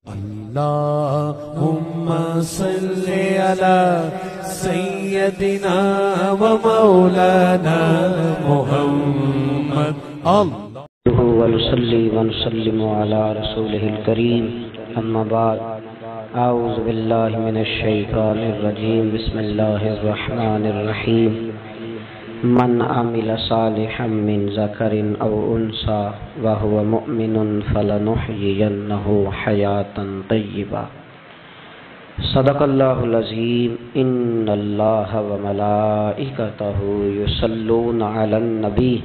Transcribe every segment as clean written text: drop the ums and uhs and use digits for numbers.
اللهم صل على سيدنا ومولانا محمد ونصلي ونسلم على رسوله الكريم أما بعد أعوذ بالله من الشيطان الرجيم بسم الله الرحمن الرحيم من عمل صالحا من ذكر أو أنثى وهو مؤمن فلنحيينه حياة طيبة صدق الله العظيم إن الله وملائكته يصلون على النبي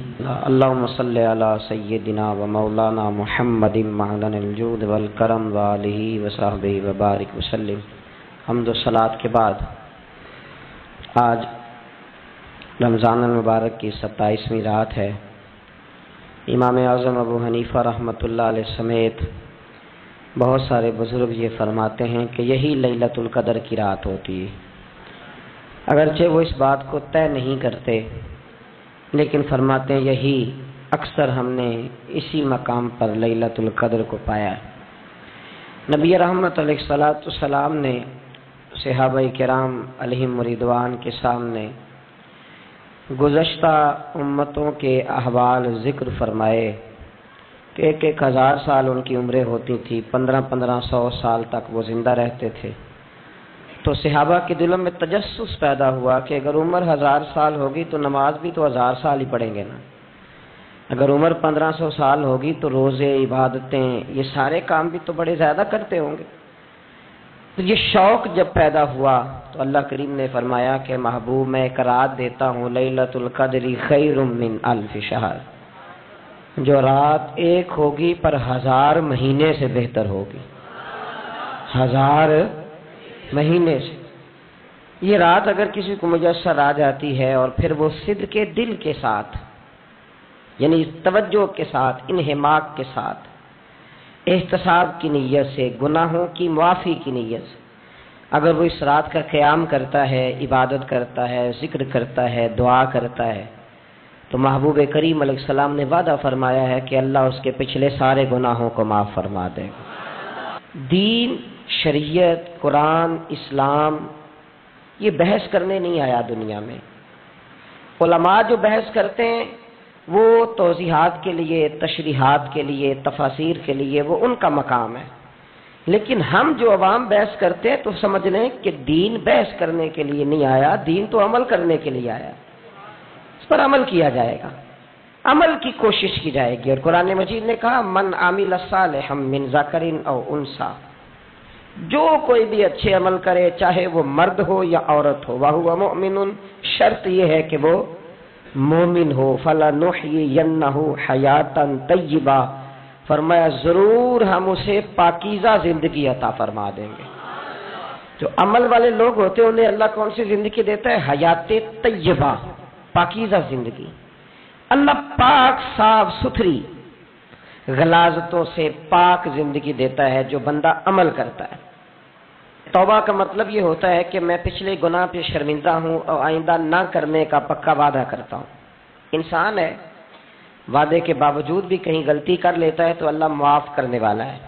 اللهم صل على سيدنا ومولانا محمد معدن الجود والكرم وآله وصحبه وبارك وسلم. حمد و صلاۃ کے بعد آج رمضان المبارک کی 27ویں رات ہے. امام اعظم ابو حنیفہ رحمۃ اللہ علیہ سمیت بہت سارے بزرگ یہ فرماتے ہیں کہ یہی لیلۃ القدر کی رات ہوتی ہے. اگرچہ وہ اس بات کو طے نہیں کرتے لیکن فرماتے ہیں یہی اکثر ہم نے اسی مقام پر لیلۃ القدر کو پایا. نبی رحمت علیہ الصلوۃ والسلام نے صحابہ کرام علیہم رضوان کے سامنے گزشتہ امتوں کے احوال ذکر فرمائے کہ 1000 سال ان کی عمریں ہوتی تھی، 1500 سال تک وہ زندہ رہتے تھے. تو صحابہ کے دلوں میں تجسس پیدا ہوا کہ اگر عمر 1000 سال ہوگی تو نماز بھی تو 1000 سال ہی پڑھیں گے نا. اگر عمر 1500 سال ہوگی تو روزے، عبادتیں، یہ سارے کام بھی تو بڑے زیادہ کرتے ہوں گے. تو یہ شوق جب پیدا ہوا تو اللہ کریم نے فرمایا کہ محبوب میں ایک رات دیتا ہوں لیلۃ القدر خیر من الف شہر، جو رات ایک ہوگی پر 1000 مہینے سے بہتر ہوگی. 1000 مہینے سے یہ رات اگر کسی کو میسر آ جاتی ہے اور پھر وہ صدق دل کے ساتھ، یعنی توجہ کے ساتھ، انہماک کے ساتھ، احتساب کی نیت سے، گناہوں کی معافی کی نیت سے اگر وہ اس رات کا قیام کرتا ہے، عبادت کرتا ہے، ذکر کرتا ہے، دعا کرتا ہے، تو محبوب کریم علیہ السلام نے وعدہ فرمایا ہے کہ اللہ اس کے پچھلے سارے گناہوں کو معاف فرما دے گا. دین، شریعت، قرآن، اسلام یہ بحث کرنے نہیں آیا دنیا میں. علماء جو بحث کرتے ہیں وہ توضیحات کے لیے، تشریحات کے لیے، تفاسیر کے لیے، وہ ان کا مقام ہے. لیکن ہم جو عوام بحث کرتے ہیں تو سمجھ لیں کہ دین بحث کرنے کے لیے نہیں آیا، دین تو عمل کرنے کے لیے آیا. اس پر عمل کیا جائے گا، عمل کی کوشش کی جائے گی. اور قرآن مجید نے کہا من عمل صالحا من ذکر او انثی، جو کوئی بھی اچھے عمل کرے چاہے وہ مرد ہو یا عورت ہو، وہو مؤمن، شرط یہ ہے کہ وہ مومن ہو. فلنحیینہ حیاۃ طیبہ، فرمایا ضرور ہم اسے پاکیزہ زندگی عطا فرما دیں گے. جو عمل والے لوگ ہوتے ہیں انہیں اللہ کون سی زندگی دیتا ہے؟ حیات طیبہ، پاکیزہ زندگی. اللہ پاک، صاف ستھری، غلاظتوں سے پاک زندگی دیتا ہے جو بندہ عمل کرتا ہے. توبہ کا مطلب یہ ہوتا ہے کہ میں پچھلے گناہ پہ شرمندہ ہوں اور آئندہ نہ کرنے کا پکا وعدہ کرتا ہوں. انسان ہے، وعدے کے باوجود بھی کہیں غلطی کر لیتا ہے تو اللہ معاف کرنے والا ہے.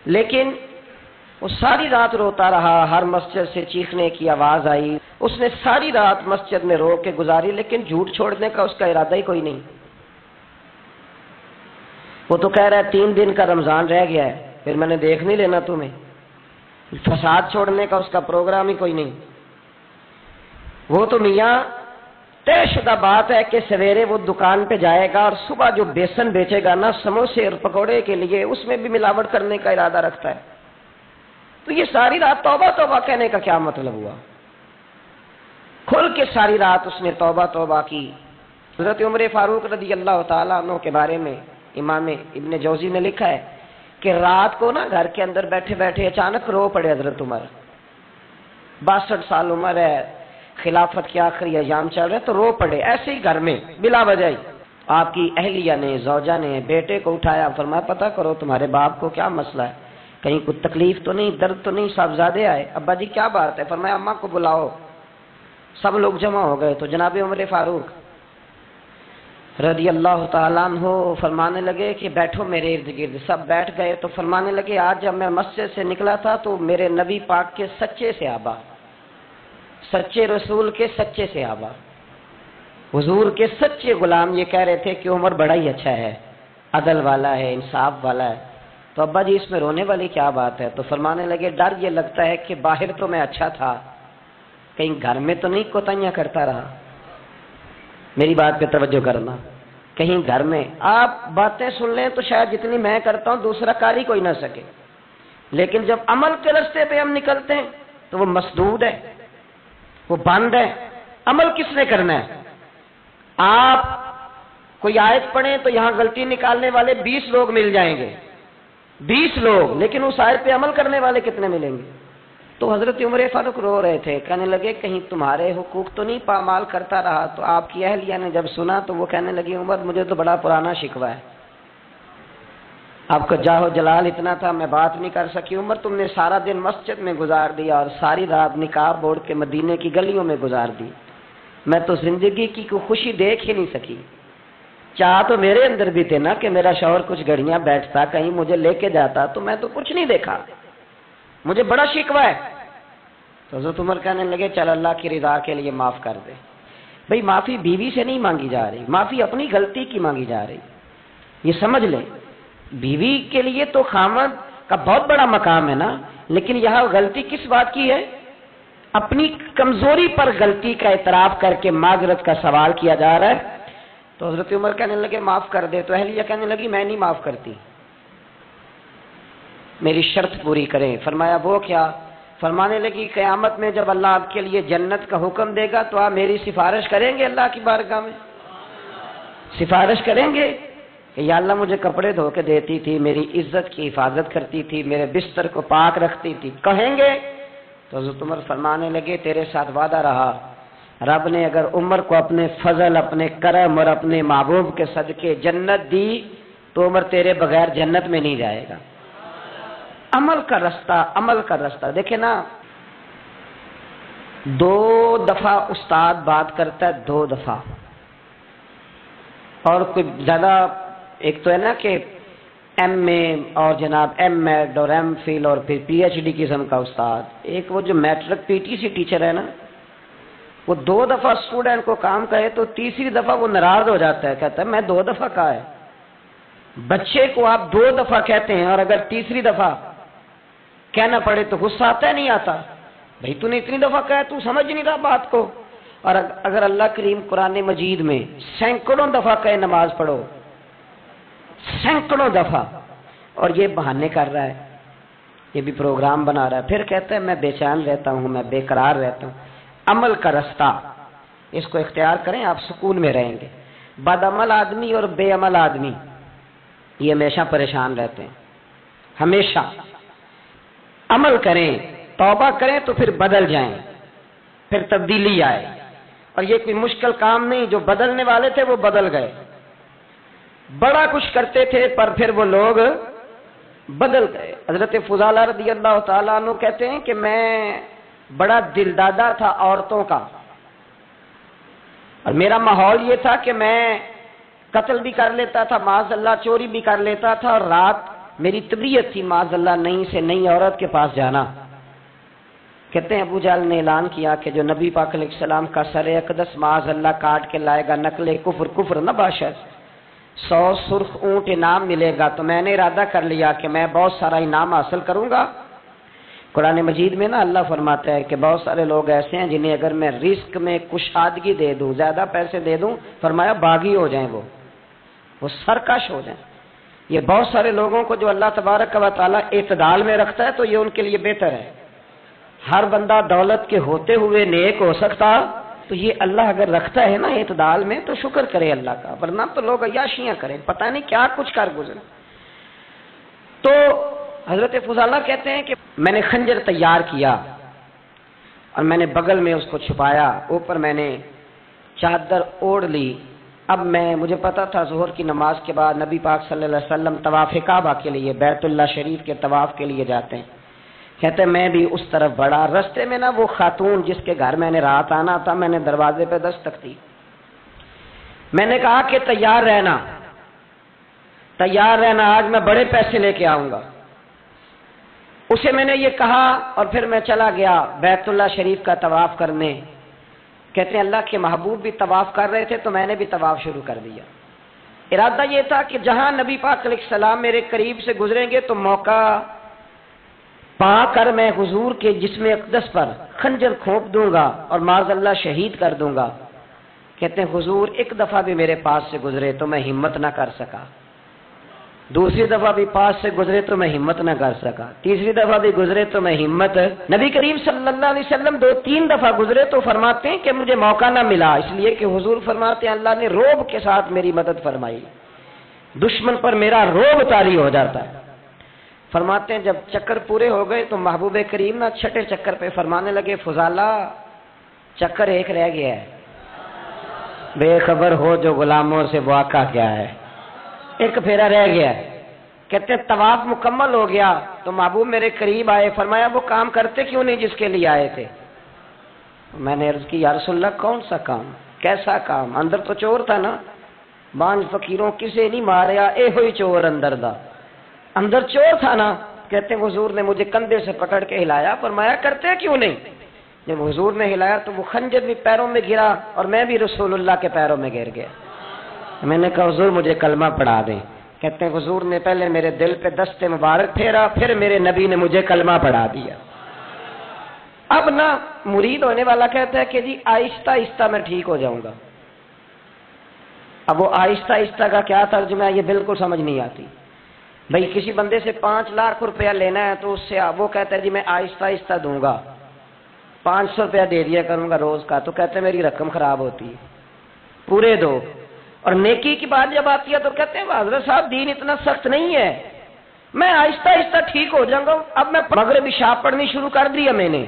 لیکن وہ ساری رات روتا رہا، ہر مسجد سے چیخنے کی آواز آئی، اس نے ساری رات مسجد میں رو کے گزاری، لیکن جھوٹ چھوڑنے کا اس کا ارادہ ہی کوئی نہیں. وہ تو کہہ رہا ہے 3 دن کا رمضان رہ گیا ہے، پھر میں نے دیکھ نہیں لینا تمہیں. فساد چھوڑنے کا اس کا پروگرام ہی کوئی نہیں. وہ تو میاں طے شدہ بات ہے کہ سویرے وہ دکان پہ جائے گا اور صبح جو بیسن بیچے گا نا سموسے اور پکوڑے کے لیے، اس میں بھی ملاوٹ کرنے کا ارادہ رکھتا ہے. تو یہ ساری رات توبہ توبہ کہنے کا کیا مطلب ہوا؟ کھل کے ساری رات اس نے توبہ توبہ کی. حضرت عمر فاروق رضی اللہ تعالیٰ عنہ کے بارے میں امام ابن جوزی نے لکھا ہے کہ رات کو نا گھر کے اندر بیٹھے بیٹھے اچانک رو پڑے حضرت عمر. 62 سال عمر ہے، خلافت کے آخری ایام چل رہے تو رو پڑے ایسے ہی گھر میں بلا وجہ ہی. آپ کی اہلیہ نے، زوجہ نے بیٹے کو اٹھایا، فرمایا پتہ کرو تمہارے باپ کو کیا مسئلہ ہے، کہیں کوئی تکلیف تو نہیں، درد تو نہیں، صاحبزادے آئے. ابا جی کیا بات ہے؟ فرمایا اماں کو بلاؤ. سب لوگ جمع ہو گئے تو جناب عمر فاروق رضی اللہ تعالیٰ عنہ فرمانے لگے کہ بیٹھو میرے ارد گرد. سب بیٹھ گئے تو فرمانے لگے آج جب میں مسجد سے نکلا تھا تو میرے نبی پاک کے سچے صحابہ، سچے رسول کے سچے صحابہ، حضور کے سچے غلام یہ کہہ رہے تھے کہ عمر بڑا ہی اچھا ہے، عدل والا ہے، انصاف والا ہے. تو ابا جی اس میں رونے والی کیا بات ہے؟ تو فرمانے لگے ڈر یہ لگتا ہے کہ باہر تو میں اچھا تھا، کہیں گھر میں تو نہیں کوتاہیاں کرتا رہا. میری بات پہ توجہ کرنا. کہیں گھر میں آپ باتیں سن لیں تو شاید جتنی میں کرتا ہوں دوسرا کار ہی کوئی نہ سکے، لیکن جب عمل کے راستے پہ ہم نکلتے ہیں تو وہ مسدود ہے، وہ بند ہے. عمل کس نے کرنا ہے؟ آپ کوئی آیت پڑھیں تو یہاں غلطی نکالنے والے 20 لوگ مل جائیں گے، 20 لوگ، لیکن اس آیت پہ عمل کرنے والے کتنے ملیں گے؟ تو حضرت عمر فاروق رو رہے تھے، کہنے لگے کہیں تمہارے حقوق تو نہیں پامال کرتا رہا. تو آپ کی اہلیہ نے جب سنا تو وہ کہنے لگی عمر مجھے تو بڑا پرانا شکوہ ہے، آپ کا جاہ و جلال اتنا تھا میں بات نہیں کر سکی. عمر تم نے سارا دن مسجد میں گزار دیا اور ساری رات نقاب اوڑھ کے مدینے کی گلیوں میں گزار دی، میں تو زندگی کی کوئی خوشی دیکھ ہی نہیں سکی. چاہ تو میرے اندر بھی تھے نا کہ میرا شوہر کچھ گھڑیاں بیٹھتا، کہیں مجھے لے کے جاتا، تو میں تو کچھ نہیں دیکھا، مجھے بڑا شکوہ ہے. تو حضرت عمر کہنے لگے چل اللہ کی رضا کے لیے معاف کر دے. بھئی معافی بیوی سے نہیں مانگی جا رہی، معافی اپنی غلطی کی مانگی جا رہی. یہ سمجھ لیں بیوی کے لیے تو خامد کا بہت بڑا مقام ہے نا، لیکن یہاں غلطی کس بات کی ہے؟ اپنی کمزوری پر غلطی کا اعتراف کر کے معذرت کا سوال کیا جا رہا ہے. تو حضرت عمر کہنے لگے معاف کر دے. تو اہلیہ کہنے لگی میں نہیں معاف کرتی، میری شرط پوری کریں. فرمایا وہ کیا؟ فرمانے لگی قیامت میں جب اللہ آپ کے لیے جنت کا حکم دے گا تو آپ میری سفارش کریں گے اللہ کی بارگاہ میں؟ سفارش کریں گے کہ یا اللہ مجھے کپڑے دھو کے دیتی تھی، میری عزت کی حفاظت کرتی تھی، میرے بستر کو پاک رکھتی تھی، کہیں گے؟ تو حضرت عمر فرمانے لگے تیرے ساتھ وعدہ رہا، رب نے اگر عمر کو اپنے فضل، اپنے کرم اور اپنے محبوب کے صدقے جنت دی تو عمر تیرے بغیر جنت میں نہیں جائے گا. عمل کا رستہ، عمل کا رستہ. دیکھیں نا 2 دفعہ استاد بات کرتا ہے، 2 دفعہ، اور کوئی زیادہ، ایک تو ہے نا کہ ایم اے اور جناب ایم ایڈ اور ایم فل اور پھر پی ایچ ڈی قسم کا استاد. ایک وہ جو matric P T C teacher ہے نا، وہ 2 دفعہ اسٹوڈنٹ کو کام کہے تو تیسری دفعہ وہ ناراض ہو جاتا ہے، کہتا ہے میں 2 دفعہ کہا ہے. بچے کو آپ 2 دفعہ کہتے ہیں اور اگر تیسری دفعہ کہنا پڑے تو غصہ آتا ہے نہیں آتا؟ بھئی تو نے اتنی دفعہ کہا تو سمجھ نہیں رہا بات کو. اور اگر اللہ کریم قرآن مجید میں سینکڑوں دفعہ کہے نماز پڑھو، سینکڑوں دفعہ، اور یہ بہانے کر رہا ہے، یہ بھی پروگرام بنا رہا ہے، پھر کہتا ہے میں بے چین رہتا ہوں، میں بے قرار رہتا ہوں. عمل کا رستہ اس کو اختیار کریں، آپ سکون میں رہیں گے. بد عمل آدمی اور بے عمل آدمی یہ ہمیشہ پریشان رہتے ہیں. ہمیشہ عمل کریں، توبہ کریں تو پھر بدل جائیں، پھر تبدیلی آئے. اور یہ کوئی مشکل کام نہیں، جو بدلنے والے تھے وہ بدل گئے. بڑا کچھ کرتے تھے پر پھر وہ لوگ بدل گئے. حضرت فضالہ رضی اللہ تعالیٰ عنہ کہتے ہیں کہ میں بڑا دل دادا تھا عورتوں کا، اور میرا ماحول یہ تھا کہ میں قتل بھی کر لیتا تھا، معاذ اللہ چوری بھی کر لیتا تھا، اور رات میری طبیعت تھی معاذ اللہ نئی سے نئی عورت کے پاس جانا. کہتے ہیں ابو جہل نے اعلان کیا کہ جو نبی پاک علیہ السلام کا سر اقدس معاذ اللہ کاٹ کے لائے گا نقل کفر، کفر نہ باشد، 100 سرخ اونٹ انعام ملے گا. تو میں نے ارادہ کر لیا کہ میں بہت سارا انعام حاصل کروں گا. قرآن مجید میں نا اللہ فرماتا ہے کہ بہت سارے لوگ ایسے ہیں جنہیں اگر میں رزق میں کشادگی دے دوں، زیادہ پیسے دے دوں، فرمایا باغی ہو جائیں، وہ سرکش ہو جائیں. یہ بہت سارے لوگوں کو جو اللہ تبارک و تعالیٰ اعتدال میں رکھتا ہے تو یہ ان کے لیے بہتر ہے. ہر بندہ دولت کے ہوتے ہوئے نیک ہو سکتا، تو یہ اللہ اگر رکھتا ہے نا اعتدال میں تو شکر کرے اللہ کا، ورنہ تو لوگ عیاشیاں کریں، پتہ نہیں کیا کچھ کر گزرے. تو حضرت فضالہ کہتے ہیں کہ میں نے خنجر تیار کیا اور میں نے بغل میں اس کو چھپایا، اوپر میں نے چادر اوڑھ لی. اب مجھے پتا تھا ظہر کی نماز کے بعد نبی پاک صلی اللہ علیہ وسلم طواف کعبہ کے لیے، بیت اللہ شریف کے طواف کے لیے جاتے ہیں. کہتے ہیں میں بھی اس طرف بڑھا. رستے میں نا وہ خاتون جس کے گھر میں نے رات آنا تھا، میں نے دروازے پہ دستک دی. میں نے کہا کہ تیار رہنا، آج میں بڑے پیسے لے کے آؤں گا۔ اسے میں نے یہ کہا اور پھر میں چلا گیا بیت اللہ شریف کا طواف کرنے۔ کہتے ہیں اللہ کے محبوب بھی طواف کر رہے تھے تو میں نے بھی طواف شروع کر دیا۔ ارادہ یہ تھا کہ جہاں نبی پاک علیہ السلام میرے قریب سے گزریں گے تو موقع پا کر میں حضور کے جسم اقدس پر خنجر کھونپ دوں گا اور معاذ اللہ شہید کر دوں گا۔ کہتے ہیں حضور ایک دفعہ بھی میرے پاس سے گزرے تو میں ہمت نہ کر سکا، دوسری دفعہ بھی پاس سے گزرے تو میں ہمت نہ کر سکا، تیسری دفعہ بھی گزرے تو میں ہمت۔ نبی کریم صلی اللہ علیہ وسلم 2-3 دفعہ گزرے تو فرماتے ہیں کہ مجھے موقع نہ ملا، اس لیے کہ حضور فرماتے ہیں اللہ نے روب کے ساتھ میری مدد فرمائی، دشمن پر میرا روب طاری ہو جاتا ہے۔ فرماتے ہیں جب چکر پورے ہو گئے تو محبوب کریم نہ چھٹے چکر پہ فرمانے لگے فضالہ چکر ایک رہ گیا ہے، بے خبر ہو جو غلاموں سے واقع کیا ہے، ایک پھیرا رہ گیا ہے۔ کہتے ہیں طواف مکمل ہو گیا تو محبوب میرے قریب آئے، فرمایا وہ کام کرتے کیوں نہیں جس کے لیے آئے تھے؟ میں نے عرض کی یا رسول اللہ کون سا کام، کیسا کام؟ اندر تو چور تھا نا، بانج فقیروں کسے نہیں ماریا اے ہوئی چور اندر دا، اندر چور تھا نا۔ کہتے ہیں حضور نے مجھے کندھے سے پکڑ کے ہلایا، فرمایا کرتے کیوں نہیں؟ جب حضور نے ہلایا تو وہ خنجر بھی پیروں میں گرا اور میں بھی رسول اللہ کے پیروں میں گر گیا۔ میں نے کہا حضور مجھے کلمہ پڑھا دیں۔ کہتے ہیں حضور نے پہلے میرے دل پہ دست مبارک پھیرا، پھر میرے نبی نے مجھے کلمہ پڑھا دیا۔ اب نا مرید ہونے والا کہتا ہے کہ جی آہستہ آہستہ میں ٹھیک ہو جاؤں گا۔ اب وہ آہستہ آہستہ کا کیا ترجمہ ہے یہ بالکل سمجھ نہیں آتی۔ بھئی کسی بندے سے 5 لاکھ روپیہ لینا ہے تو اس سے وہ کہتا ہے جی میں آہستہ آہستہ دوں گا، 500 روپیہ دے دیا کروں گا روز کا، تو کہتے ہیں میری رقم خراب ہوتی ہے، پورے دو۔ اور نیکی کی بات جب آتی ہے تو کہتے ہیں حضرت صاحب دین اتنا سخت نہیں ہے، میں آہستہ آہستہ ٹھیک ہو جاؤں گا۔ اب میں مغرب عشاء پڑھنی شروع کر دیا میں نے،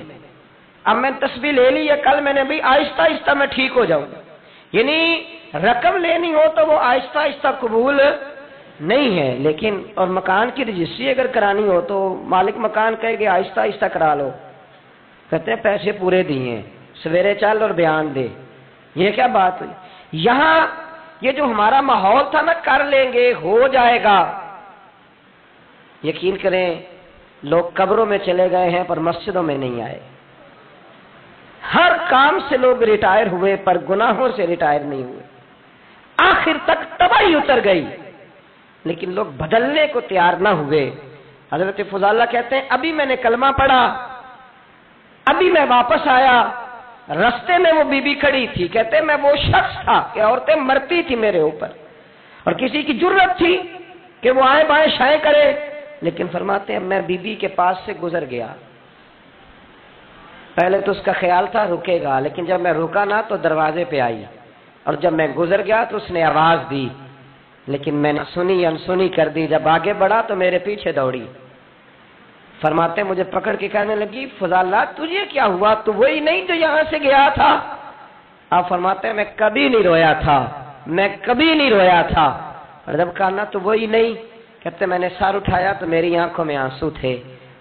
اب میں تسبیح لے لی ہے کل میں نے بھی، آہستہ آہستہ میں ٹھیک ہو جاؤں گا۔ یعنی رقم لینی ہو تو وہ آہستہ آہستہ قبول نہیں ہے، لیکن اور مکان کی رجسٹری اگر کرانی ہو تو مالک مکان کہے گے آہستہ آہستہ کرا لو، کہتے ہیں پیسے پورے دیے، سویرے چل اور بیان دے۔ یہ کیا بات ہوئی؟ یہاں یہ جو ہمارا ماحول تھا نا کر لیں گے ہو جائے گا، یقین کریں لوگ قبروں میں چلے گئے ہیں پر مسجدوں میں نہیں آئے۔ ہر کام سے لوگ ریٹائر ہوئے پر گناہوں سے ریٹائر نہیں ہوئے، آخر تک تباہی اتر گئی لیکن لوگ بدلنے کو تیار نہ ہوئے۔ حضرت فضالہ کہتے ہیں ابھی میں نے کلمہ پڑھا، ابھی میں واپس آیا، رستے میں وہ بی بی کھڑی تھی، کہتے ہیں میں وہ شخص تھا کہ عورتیں مرتی تھی میرے اوپر اور کسی کی جرت تھی کہ وہ آئیں بائیں شائیں کرے، لیکن فرماتے ہیں میں بی بی کے پاس سے گزر گیا۔ پہلے تو اس کا خیال تھا رکے گا، لیکن جب میں رکا نہ تو دروازے پہ آئی، اور جب میں گزر گیا تو اس نے آواز دی، لیکن میں نے سنی انسنی کر دی، جب آگے بڑھا تو میرے پیچھے دوڑی۔ فرماتے ہیں مجھے پکڑ کے کہنے لگی فضالہ تجھے کیا ہوا، تو وہی نہیں جو یہاں سے گیا تھا؟ آپ فرماتے ہیں میں کبھی نہیں رویا تھا، میں کبھی نہیں رویا تھا، اور جب کہا نا تو وہی نہیں، کہتے میں نے سر اٹھایا تو میری آنکھوں میں آنسو تھے،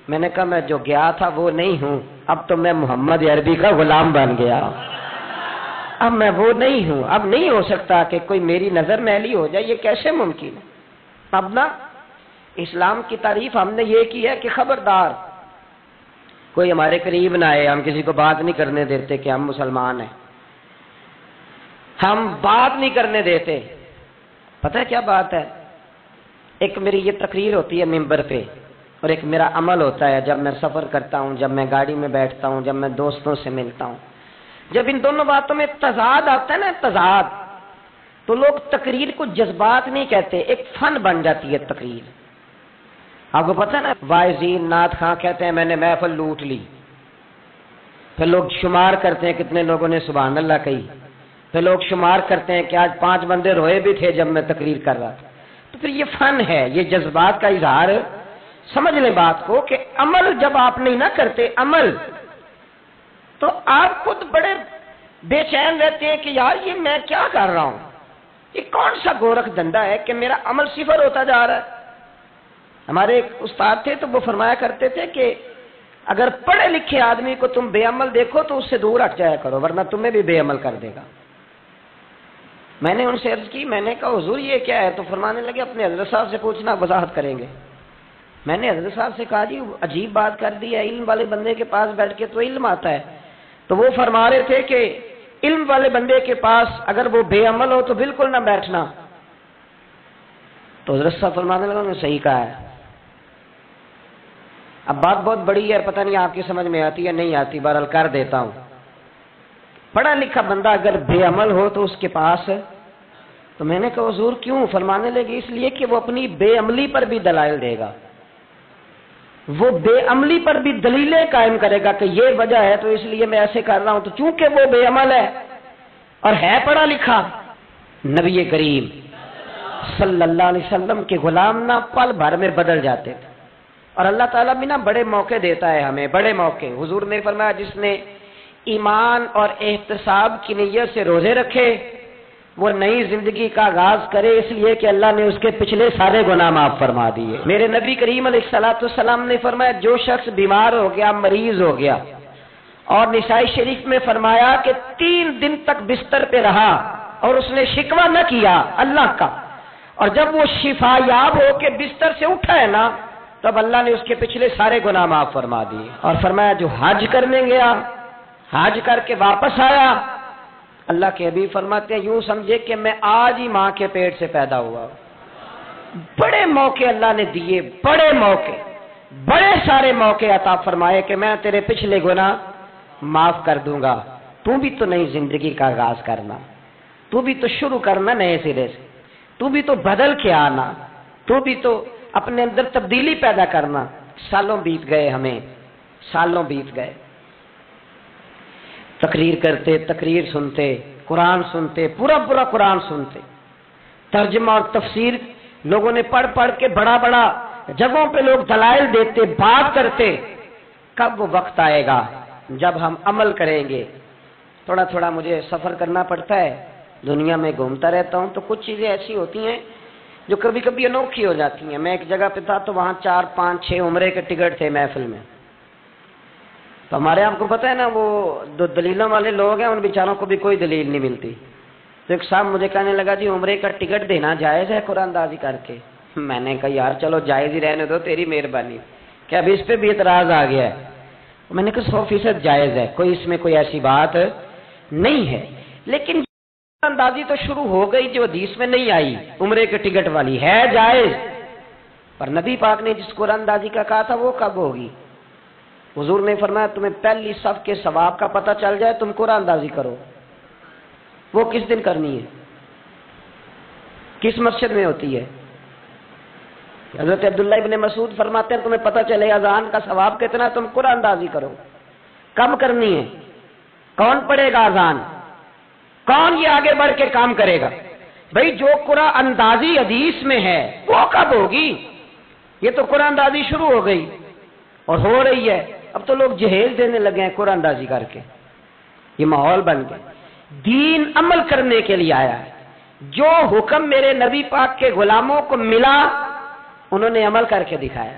میں نے کہا میں جو گیا تھا وہ نہیں ہوں، اب تو میں محمد عربی کا غلام بن گیا، اب میں وہ نہیں ہوں، اب نہیں ہو سکتا کہ کوئی میری نظر میلی ہو جائے، یہ کیسے ممکن ہے؟ اب نا اسلام کی تعریف ہم نے یہ کی ہے کہ خبردار کوئی ہمارے قریب نہ آئے، ہم کسی کو بات نہیں کرنے دیتے کہ ہم مسلمان ہیں، ہم بات نہیں کرنے دیتے۔ پتہ ہے کیا بات ہے؟ ایک میری یہ تقریر ہوتی ہے ممبر پہ، اور ایک میرا عمل ہوتا ہے جب میں سفر کرتا ہوں، جب میں گاڑی میں بیٹھتا ہوں، جب میں دوستوں سے ملتا ہوں۔ جب ان دونوں باتوں میں تضاد آتا ہے نا، تضاد، تو لوگ تقریر کو جذبات نہیں کہتے، ایک فن بن جاتی ہے تقریر۔ آپ کو پتہ ہے نا واعظین نعت خواں کہتے ہیں میں نے محفل لوٹ لی، پھر لوگ شمار کرتے ہیں کتنے لوگوں نے سبحان اللہ کہی، پھر لوگ شمار کرتے ہیں کہ آج 5 بندے روئے بھی تھے جب میں تقریر کر رہا تھا۔ تو پھر یہ فن ہے، یہ جذبات کا اظہار۔ سمجھ لیں بات کو کہ عمل جب آپ نہیں نہ کرتے عمل، تو آپ خود بڑے بے چین رہتے ہیں کہ یار یہ میں کیا کر رہا ہوں، یہ کون سا گورکھ دھندا ہے کہ میرا عمل صفر ہوتا جا رہا ہے۔ ہمارے ایک استاد تھے تو وہ فرمایا کرتے تھے کہ اگر پڑھے لکھے آدمی کو تم بے عمل دیکھو تو اس سے دور ہٹ جایا کرو ورنہ تمہیں بھی بے عمل کر دے گا۔ میں نے ان سے عرض کی، میں نے کہا حضور یہ کیا ہے؟ تو فرمانے لگے اپنے حضرت صاحب سے پوچھنا، وضاحت کریں گے۔ میں نے حضرت صاحب سے کہا جی عجیب بات کر دی ہے، علم والے بندے کے پاس بیٹھ کے تو علم آتا ہے۔ تو وہ فرما رہے تھے کہ علم والے بندے کے پاس اگر وہ بے عمل ہو تو بالکل نہ بیٹھنا۔ تو حضرت صاحب فرمانے لگے انہوں نے صحیح کہا ہے۔ اب بات بہت بڑی ہے، پتہ نہیں آپ کی سمجھ میں آتی ہے نہیں آتی، بہرحال کر دیتا ہوں۔ پڑھا لکھا بندہ اگر بے عمل ہو تو اس کے پاس، تو میں نے کہا حضور کیوں؟ فرمانے لگے اس لیے کہ وہ اپنی بے عملی پر بھی دلائل دے گا، وہ بے عملی پر بھی دلیلیں قائم کرے گا کہ یہ وجہ ہے تو اس لیے میں ایسے کر رہا ہوں۔ تو چونکہ وہ بے عمل ہے اور ہے پڑھا لکھا، نبی کریم صلی اللہ علیہ وسلم کے غلام نہ پل بھر میں بدل جاتے تھے۔ اور اللہ تعالیٰ بھی نا بڑے موقع دیتا ہے ہمیں، بڑے موقع۔ حضور نے فرمایا جس نے ایمان اور احتساب کی نیت سے روزے رکھے وہ نئی زندگی کا آغاز کرے، اس لیے کہ اللہ نے اس کے پچھلے سارے گناہ معاف فرما دیے۔ میرے نبی کریم علیہ الصلوۃ والسلام نے فرمایا جو شخص بیمار ہو گیا، مریض ہو گیا، اور نسائی شریف میں فرمایا کہ 3 دن تک بستر پہ رہا اور اس نے شکوہ نہ کیا اللہ کا، اور جب وہ شفا یاب ہو کے بستر سے اٹھا ہے نا، تب اللہ نے اس کے پچھلے سارے گناہ معاف فرما دیے۔ اور فرمایا جو حج کرنے گیا، حج کر کے واپس آیا، اللہ کے حبیب فرماتے ہیں یوں سمجھے کہ میں آج ہی ماں کے پیٹ سے پیدا ہوا۔ بڑے موقع اللہ نے دیے، بڑے موقع، بڑے سارے موقع عطا فرمائے کہ میں تیرے پچھلے گناہ معاف کر دوں گا، تو بھی تو نئی زندگی کا آغاز کرنا، تو بھی تو شروع کرنا نئے سرے سے، تو بھی تو بدل کے آنا، تو بھی تو اپنے اندر تبدیلی پیدا کرنا۔ سالوں بیت گئے، ہمیں سالوں بیت گئے، تقریر کرتے، تقریر سنتے، قرآن سنتے، پورا پورا قرآن سنتے، ترجمہ اور تفسیر لوگوں نے پڑھ پڑھ کے بڑا بڑا جگہوں پہ لوگ دلائل دیتے، بات کرتے۔ کب وہ وقت آئے گا جب ہم عمل کریں گے؟ تھوڑا تھوڑا مجھے سفر کرنا پڑتا ہے، دنیا میں گھومتا رہتا ہوں، تو کچھ چیزیں ایسی ہوتی ہیں جو کبھی کبھی انوکھی ہو جاتی ہیں۔ میں ایک جگہ پہ تھا تو وہاں 4 5 6 عمرے کے ٹکٹ تھے محفل میں، تو ہمارے آپ کو پتہ ہے نا وہ دلیلوں والے لوگ ہیں، ان بیچاروں کو بھی کوئی دلیل نہیں ملتی۔ تو ایک صاحب مجھے کہنے لگا جی عمرے کا ٹکٹ دینا جائز ہے قرآن دازی کر کے؟ میں نے کہا یار چلو جائز ہی رہنے دو، تیری مہربانی، کہ اب اس پہ بھی اعتراض آ گیا ہے۔ میں نے کہا 100% جائز ہے، کوئی اس میں کوئی ایسی بات نہیں ہے، لیکن قرآن دازی تو شروع ہو گئی جو حدیث میں نہیں آئی، عمرے کے ٹکٹ والی ہے جائز، پر نبی پاک نے جس قرآن دازی کا کہا تھا وہ کب ہوگی؟ حضور نے فرمایا تمہیں پہلی صف کے ثواب کا پتہ چل جائے تم قرآن دازی کرو، وہ کس دن کرنی ہے، کس مسجد میں ہوتی ہے؟ حضرت عبداللہ ابن مسعود فرماتے ہیں تمہیں پتہ چلے اذان کا ثواب کتنا، تم قرآن دازی کرو۔ کب کرنی ہے؟ کون پڑھے گا اذان؟ کون یہ آگے بڑھ کے کام کرے گا؟ بھئی جو قرآن اندازی حدیث میں ہے وہ کب ہوگی؟ یہ تو قرآن دازی شروع ہو گئی اور ہو رہی ہے، اب تو لوگ جہیز دینے لگے ہیں قرآن دازی کر کے، یہ ماحول بن گیا۔ دین عمل کرنے کے لیے آیا ہے، جو حکم میرے نبی پاک کے غلاموں کو ملا انہوں نے عمل کر کے دکھایا،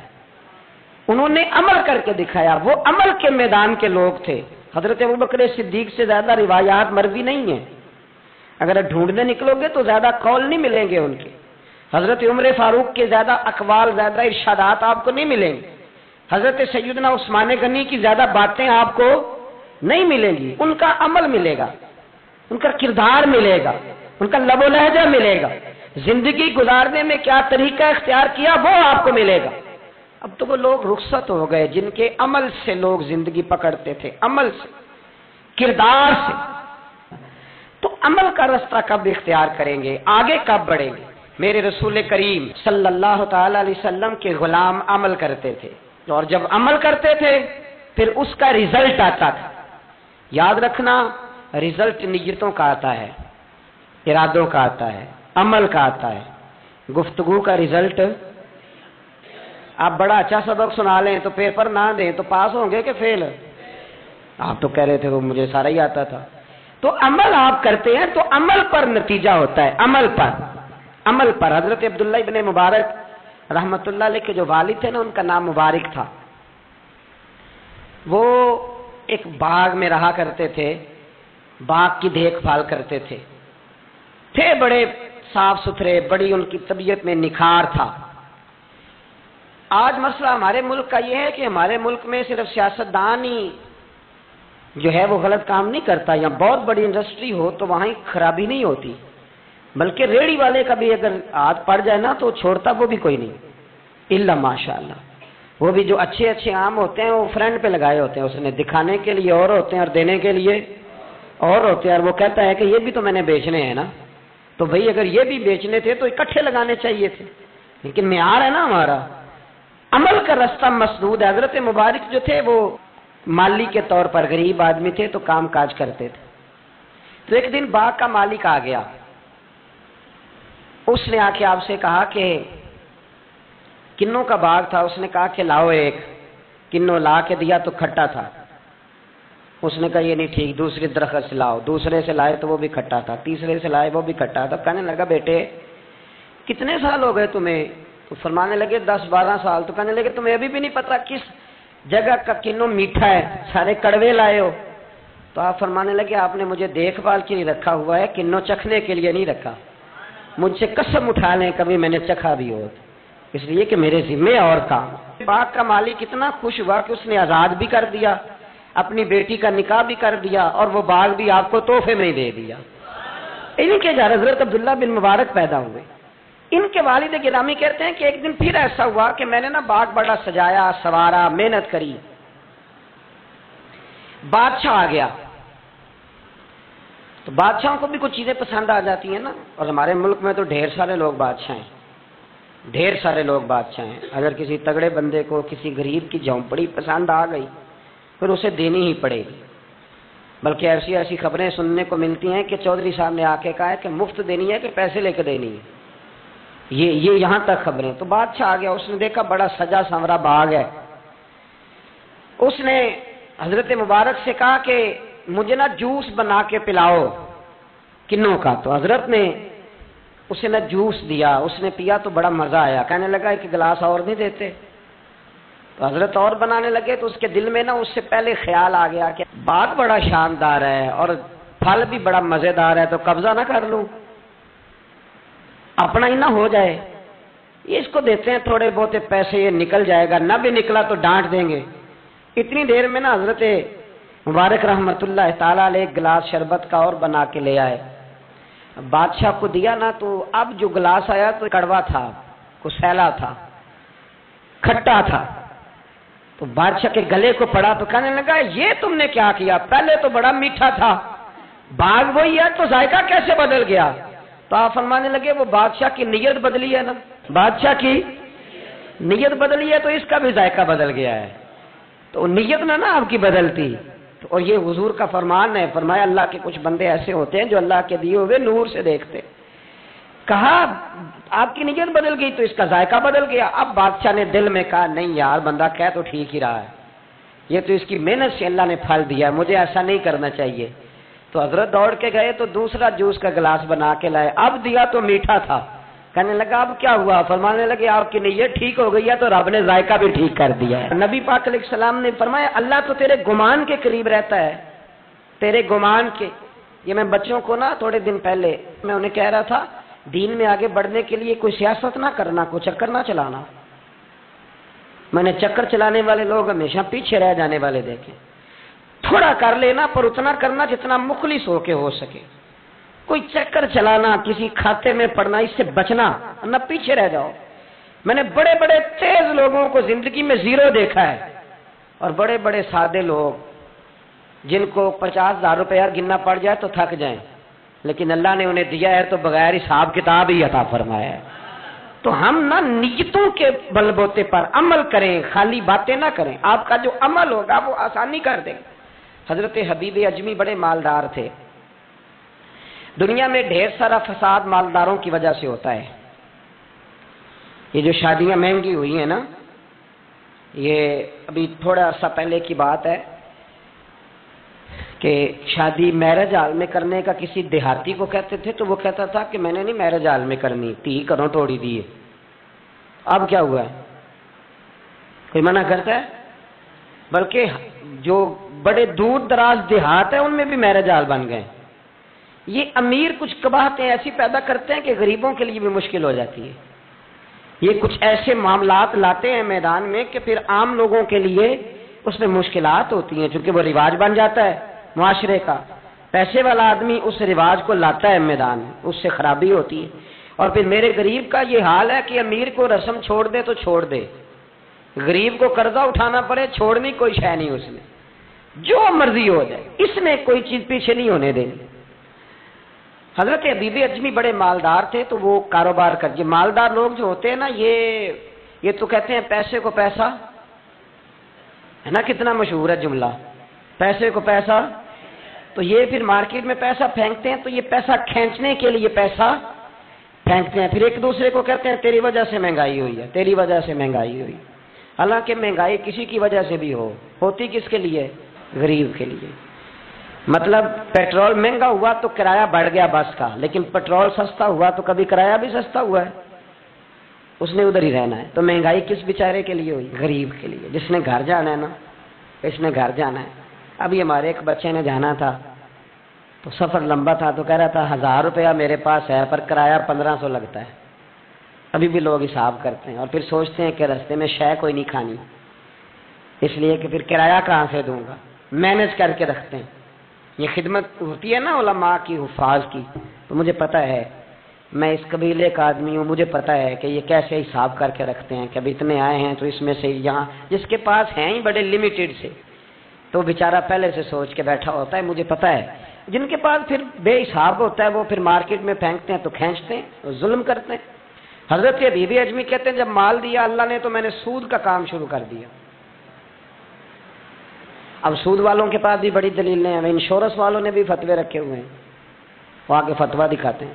انہوں نے عمل کر کے دکھایا، وہ عمل کے میدان کے لوگ تھے۔ حضرت ابوبکر صدیق سے زیادہ روایات مروی نہیں ہیں، اگر ڈھونڈنے نکلو گے تو زیادہ قول نہیں ملیں گے ان کے۔ حضرت عمر فاروق کے زیادہ اقوال، زیادہ ارشادات آپ کو نہیں ملیں گے۔ حضرت سیدنا عثمان غنی کی زیادہ باتیں آپ کو نہیں ملیں گی، ان کا عمل ملے گا، ان کا کردار ملے گا، ان کا لب و لہجہ ملے گا، زندگی گزارنے میں کیا طریقہ اختیار کیا وہ آپ کو ملے گا۔ اب تو وہ لوگ رخصت ہو گئے جن کے عمل سے لوگ زندگی پکڑتے تھے، عمل سے، کردار سے۔ تو عمل کا راستہ کب اختیار کریں گے، آگے کب بڑھیں گے؟ میرے رسول کریم صلی اللہ تعالی علیہ وسلم کے غلام عمل کرتے تھے، اور جب عمل کرتے تھے پھر اس کا رزلٹ آتا تھا۔ یاد رکھنا رزلٹ نیتوں کا آتا ہے، ارادوں کا آتا ہے، عمل کا آتا ہے۔ گفتگو کا رزلٹ، آپ بڑا اچھا سبق سنا لیں تو پیپر نہ دیں تو پاس ہوں گے کہ فیل؟ آپ تو کہہ رہے تھے وہ مجھے سارا ہی آتا تھا۔ تو عمل آپ کرتے ہیں تو عمل پر نتیجہ ہوتا ہے، عمل پر، عمل پر۔ حضرت عبداللہ ابن مبارک رحمت اللہ علیہ کے جو والد تھے نا ان کا نام مبارک تھا، وہ ایک باغ میں رہا کرتے تھے، باغ کی دیکھ بھال کرتے تھے۔ تھے بڑے صاف ستھرے، بڑی ان کی طبیعت میں نکھار تھا۔ آج مسئلہ ہمارے ملک کا یہ ہے کہ ہمارے ملک میں صرف سیاستدان ہی جو ہے وہ غلط کام نہیں کرتا، یا بہت بڑی انڈسٹری ہو تو وہاں ہی خرابی نہیں ہوتی، بلکہ ریڑھی والے کا بھی اگر ہاتھ پڑ جائے نا تو چھوڑتا وہ بھی کوئی نہیں، الا ماشاء اللہ۔ وہ بھی جو اچھے اچھے آم ہوتے ہیں وہ فرنٹ پہ لگائے ہوتے ہیں، اس نے دکھانے کے لیے اور ہوتے ہیں اور دینے کے لیے اور ہوتے ہیں، اور وہ کہتا ہے کہ یہ بھی تو میں نے بیچنے ہیں نا، تو بھئی اگر یہ بھی بیچنے تھے تو اکٹھے لگانے چاہیے تھے، لیکن معیار ہے نا ہمارا، عمل کا راستہ مسدود ہے۔ حضرت مبارک جو تھے وہ مالی کے طور پر غریب آدمی تھے تو کام کاج کرتے تھے۔ تو ایک دن باغ کا مالک آ گیا، اس نے آ کے آپ سے کہا کہ کنوں کا باغ تھا، اس نے کہا کہ لاؤ ایک، کنوں لا کے دیا تو کھٹا تھا، اس نے کہا یہ نہیں ٹھیک، دوسری درخت سے لاؤ، دوسرے سے لائے تو وہ بھی کھٹا تھا، تیسرے سے لائے وہ بھی کھٹا تھا۔ کہنے لگا بیٹے کتنے سال ہو گئے تمہیں؟ تو فرمانے لگے 10-12 سال۔ تو کہنے لگے تمہیں ابھی بھی نہیں پتا کس جگہ کا کنوں میٹھا ہے، سارے کڑوے لائے ہو؟ تو آپ فرمانے لگے آپ نے مجھے دیکھ بھال کے لیے رکھا ہوا ہے، کنوں چکھنے کے لیے نہیں رکھا، مجھ سے قسم اٹھا لیں کبھی میں نے چکھا بھی ہو، اس لیے کہ میرے ذمے اور کام۔ باغ کا مالک اتنا خوش ہوا کہ اس نے آزاد بھی کر دیا، اپنی بیٹی کا نکاح بھی کر دیا، اور وہ باغ بھی آپ کو تحفے میں ہی دے دیا۔ ان کے گھر حضرت عبداللہ بن مبارک پیدا ہوئے۔ ان کے والد گرامی کہتے ہیں کہ ایک دن پھر ایسا ہوا کہ میں نے نا باغ بڑا سجایا سوارا، محنت کری، بادشاہ آ گیا۔ تو بادشاہوں کو بھی کچھ چیزیں پسند آ جاتی ہیں نا، اور ہمارے ملک میں تو ڈھیر سارے لوگ بادشاہ ہیں، ڈھیر سارے لوگ بادشاہ ہیں۔ اگر کسی تگڑے بندے کو کسی غریب کی جھونپڑی پسند آ گئی پھر اسے دینی ہی پڑے گی، بلکہ ایسی ایسی خبریں سننے کو ملتی ہیں کہ چودھری صاحب نے آ کے کہا ہے کہ مفت دینی ہے کہ پیسے لے کے دینی ہے، یہ یہاں تک خبریں۔ تو بادشاہ آ گیا، اس نے دیکھا بڑا سجا سنورا باغ ہے، اس نے حضرت مبارک سے کہا کہ مجھے نا جوس بنا کے پلاؤ کنوں کا۔ تو حضرت نے اسے نا جوس دیا، اس نے پیا تو بڑا مزہ آیا، کہنے لگا ایک گلاس اور نہیں دیتے؟ تو حضرت اور بنانے لگے تو اس کے دل میں نا اس سے پہلے خیال آ گیا کہ باغ بڑا شاندار ہے اور پھل بھی بڑا مزیدار ہے، تو قبضہ نہ کر لوں، اپنا ہی نہ ہو جائے، یہ اس کو دیتے ہیں تھوڑے بہت پیسے، یہ نکل جائے گا، نہ بھی نکلا تو ڈانٹ دیں گے۔ اتنی دیر میں نا حضرت مبارک رحمت اللہ تعالی علیہ ایک گلاس شربت کا اور بنا کے لے آئے، بادشاہ کو دیا نا، تو اب جو گلاس آیا تو کڑوا تھا، کسیلا تھا، کھٹا تھا۔ تو بادشاہ کے گلے کو پڑا تو کہنے لگا یہ تم نے کیا کیا؟ پہلے تو بڑا میٹھا تھا، باغ وہی ہے تو ذائقہ کیسے بدل گیا؟ تو آپ فرمانے لگے وہ بادشاہ کی نیت بدلی ہے نا، بادشاہ کی نیت بدلی ہے تو اس کا بھی ذائقہ بدل گیا ہے، تو نیت نہ نا آپ کی بدلتی۔ اور یہ حضور کا فرمان ہے، فرمایا اللہ کے کچھ بندے ایسے ہوتے ہیں جو اللہ کے دیے ہوئے نور سے دیکھتے۔ کہا آپ کی نیت بدل گئی تو اس کا ذائقہ بدل گیا۔ اب بادشاہ نے دل میں کہا نہیں یار بندہ کہہ تو ٹھیک ہی رہا ہے، یہ تو اس کی محنت سے اللہ نے پھل دیا ہے، مجھے ایسا نہیں کرنا چاہیے۔ تو حضرت دوڑ کے گئے تو دوسرا جوس کا گلاس بنا کے لائے، اب دیا تو میٹھا تھا، کہنے لگا اب کیا ہوا؟ فرمانے لگے آپ کی نیت ٹھیک ہو گئی ہے تو رب نے ذائقہ بھی ٹھیک کر دیا ہے۔ نبی پاک علیہ السلام نے فرمایا اللہ تو تیرے گمان کے قریب رہتا ہے، تیرے گمان کے۔ یہ میں بچوں کو نا تھوڑے دن پہلے میں انہیں کہہ رہا تھا دین میں آگے بڑھنے کے لیے کوئی سیاست نہ کرنا، کوئی چکر نہ چلانا۔ میں نے چکر چلانے والے لوگ ہمیشہ پیچھے رہ جانے والے دیکھے، تھوڑا کر لینا پر اتنا کرنا جتنا مخلص ہو کے ہو سکے، کوئی چکر چلانا، کسی کھاتے میں پڑنا، اس سے بچنا، نہ پیچھے رہ جاؤ۔ میں نے بڑے بڑے تیز لوگوں کو زندگی میں زیرو دیکھا ہے، اور بڑے بڑے سادے لوگ جن کو 50,000 روپیہ گننا پڑ جائے تو تھک جائیں، لیکن اللہ نے انہیں دیا ہے تو بغیر حساب کتاب ہی عطا فرمایا ہے۔ تو ہم نہ نیتوں کے بل بوتے پر عمل کریں، خالی باتیں نہ کریں، آپ کا جو عمل ہوگا وہ آسانی کر دے گا۔ حضرت حبیب اجمی بڑے مالدار تھے، دنیا میں ڈھیر سارا فساد مالداروں کی وجہ سے ہوتا ہے۔ یہ جو شادیاں مہنگی ہوئی ہیں نا، یہ ابھی تھوڑا عرصہ پہلے کی بات ہے کہ شادی میرج ہال میں کرنے کا کسی دیہاتی کو کہتے تھے تو وہ کہتا تھا کہ میں نے نہیں میرج ہال میں کرنی، تھی کروں توڑی دیے۔ اب کیا ہوا ہے؟ کوئی منع کرتا ہے؟ بلکہ جو بڑے دور دراز دیہات ہیں ان میں بھی میرج ہال بن گئے، یہ امیر کچھ قباحتیں ایسی پیدا کرتے ہیں کہ غریبوں کے لیے بھی مشکل ہو جاتی ہے. یہ کچھ ایسے معاملات لاتے ہیں میدان میں کہ پھر عام لوگوں کے لیے اس میں مشکلات ہوتی ہیں، چونکہ وہ رواج بن جاتا ہے معاشرے کا. پیسے والا آدمی اس رواج کو لاتا ہے میدان میں، اس سے خرابی ہوتی ہے. اور پھر میرے غریب کا یہ حال ہے کہ امیر کو رسم چھوڑ دے تو چھوڑ دے، غریب کو قرضہ اٹھانا پڑے، چھوڑنی کوئی شے نہیں اس میں، جو مرضی ہو جائے، اس میں کوئی چیز پیچھے نہیں ہونے دینی. حضرت حبیب اجمی بڑے مالدار تھے تو وہ کاروبار کر. یہ مالدار لوگ جو ہوتے ہیں نا، یہ تو کہتے ہیں پیسے کو پیسہ، ہے نا، کتنا مشہور ہے جملہ، پیسے کو پیسہ. تو یہ پھر مارکیٹ میں پیسہ پھینکتے ہیں، تو یہ پیسہ کھینچنے کے لیے پیسہ پھینکتے ہیں. پھر ایک دوسرے کو کہتے ہیں تیری وجہ سے مہنگائی ہوئی ہے، تیری وجہ سے مہنگائی ہوئی. حالانکہ مہنگائی کسی کی وجہ سے بھی ہوتی کس کے لیے؟ غریب کے لیے. مطلب پیٹرول مہنگا ہوا تو کرایہ بڑھ گیا بس کا، لیکن پیٹرول سستا ہوا تو کبھی کرایہ بھی سستا ہوا ہے، اس نے ادھر ہی رہنا ہے. تو مہنگائی کس بیچارے کے لیے ہوئی؟ غریب کے لیے، جس نے گھر جانا ہے نا، اس نے گھر جانا ہے. ابھی ہمارے ایک بچے نے جانا تھا تو سفر لمبا تھا، تو کہہ رہا تھا 1000 روپیہ میرے پاس ہے پر کرایہ 1500 لگتا ہے. ابھی بھی لوگ حساب کرتے ہیں اور پھر سوچتے ہیں کہ رستے میں شے کوئی نہیں کھانی، اس لیے کہ پھر کرایہ کہاں سے دوں گا، مینج کر کے رکھتے ہیں. یہ خدمت ہوتی ہے نا علماء کی، حفاظ کی. تو مجھے پتہ ہے، میں اس قبیلے کا آدمی ہوں، مجھے پتہ ہے کہ یہ کیسے حساب کر کے رکھتے ہیں کہ اب اتنے آئے ہیں تو اس میں سے یہاں جس کے پاس ہیں ہی بڑے لمیٹڈ سے، تو بیچارہ پہلے سے سوچ کے بیٹھا ہوتا ہے. مجھے پتہ ہے جن کے پاس پھر بے حساب ہوتا ہے وہ پھر مارکیٹ میں پھینکتے ہیں تو کھینچتے ہیں، ظلم کرتے ہیں. حضرت حبیب اجمی کہتے ہیں جب مال دیا اللہ نے تو میں نے سود کا کام شروع کر دیا. اب سود والوں کے پاس بھی بڑی دلیلیں ہیں، انشورنس والوں نے بھی فتوے رکھے ہوئے ہیں، وہ آگے فتوا دکھاتے ہیں.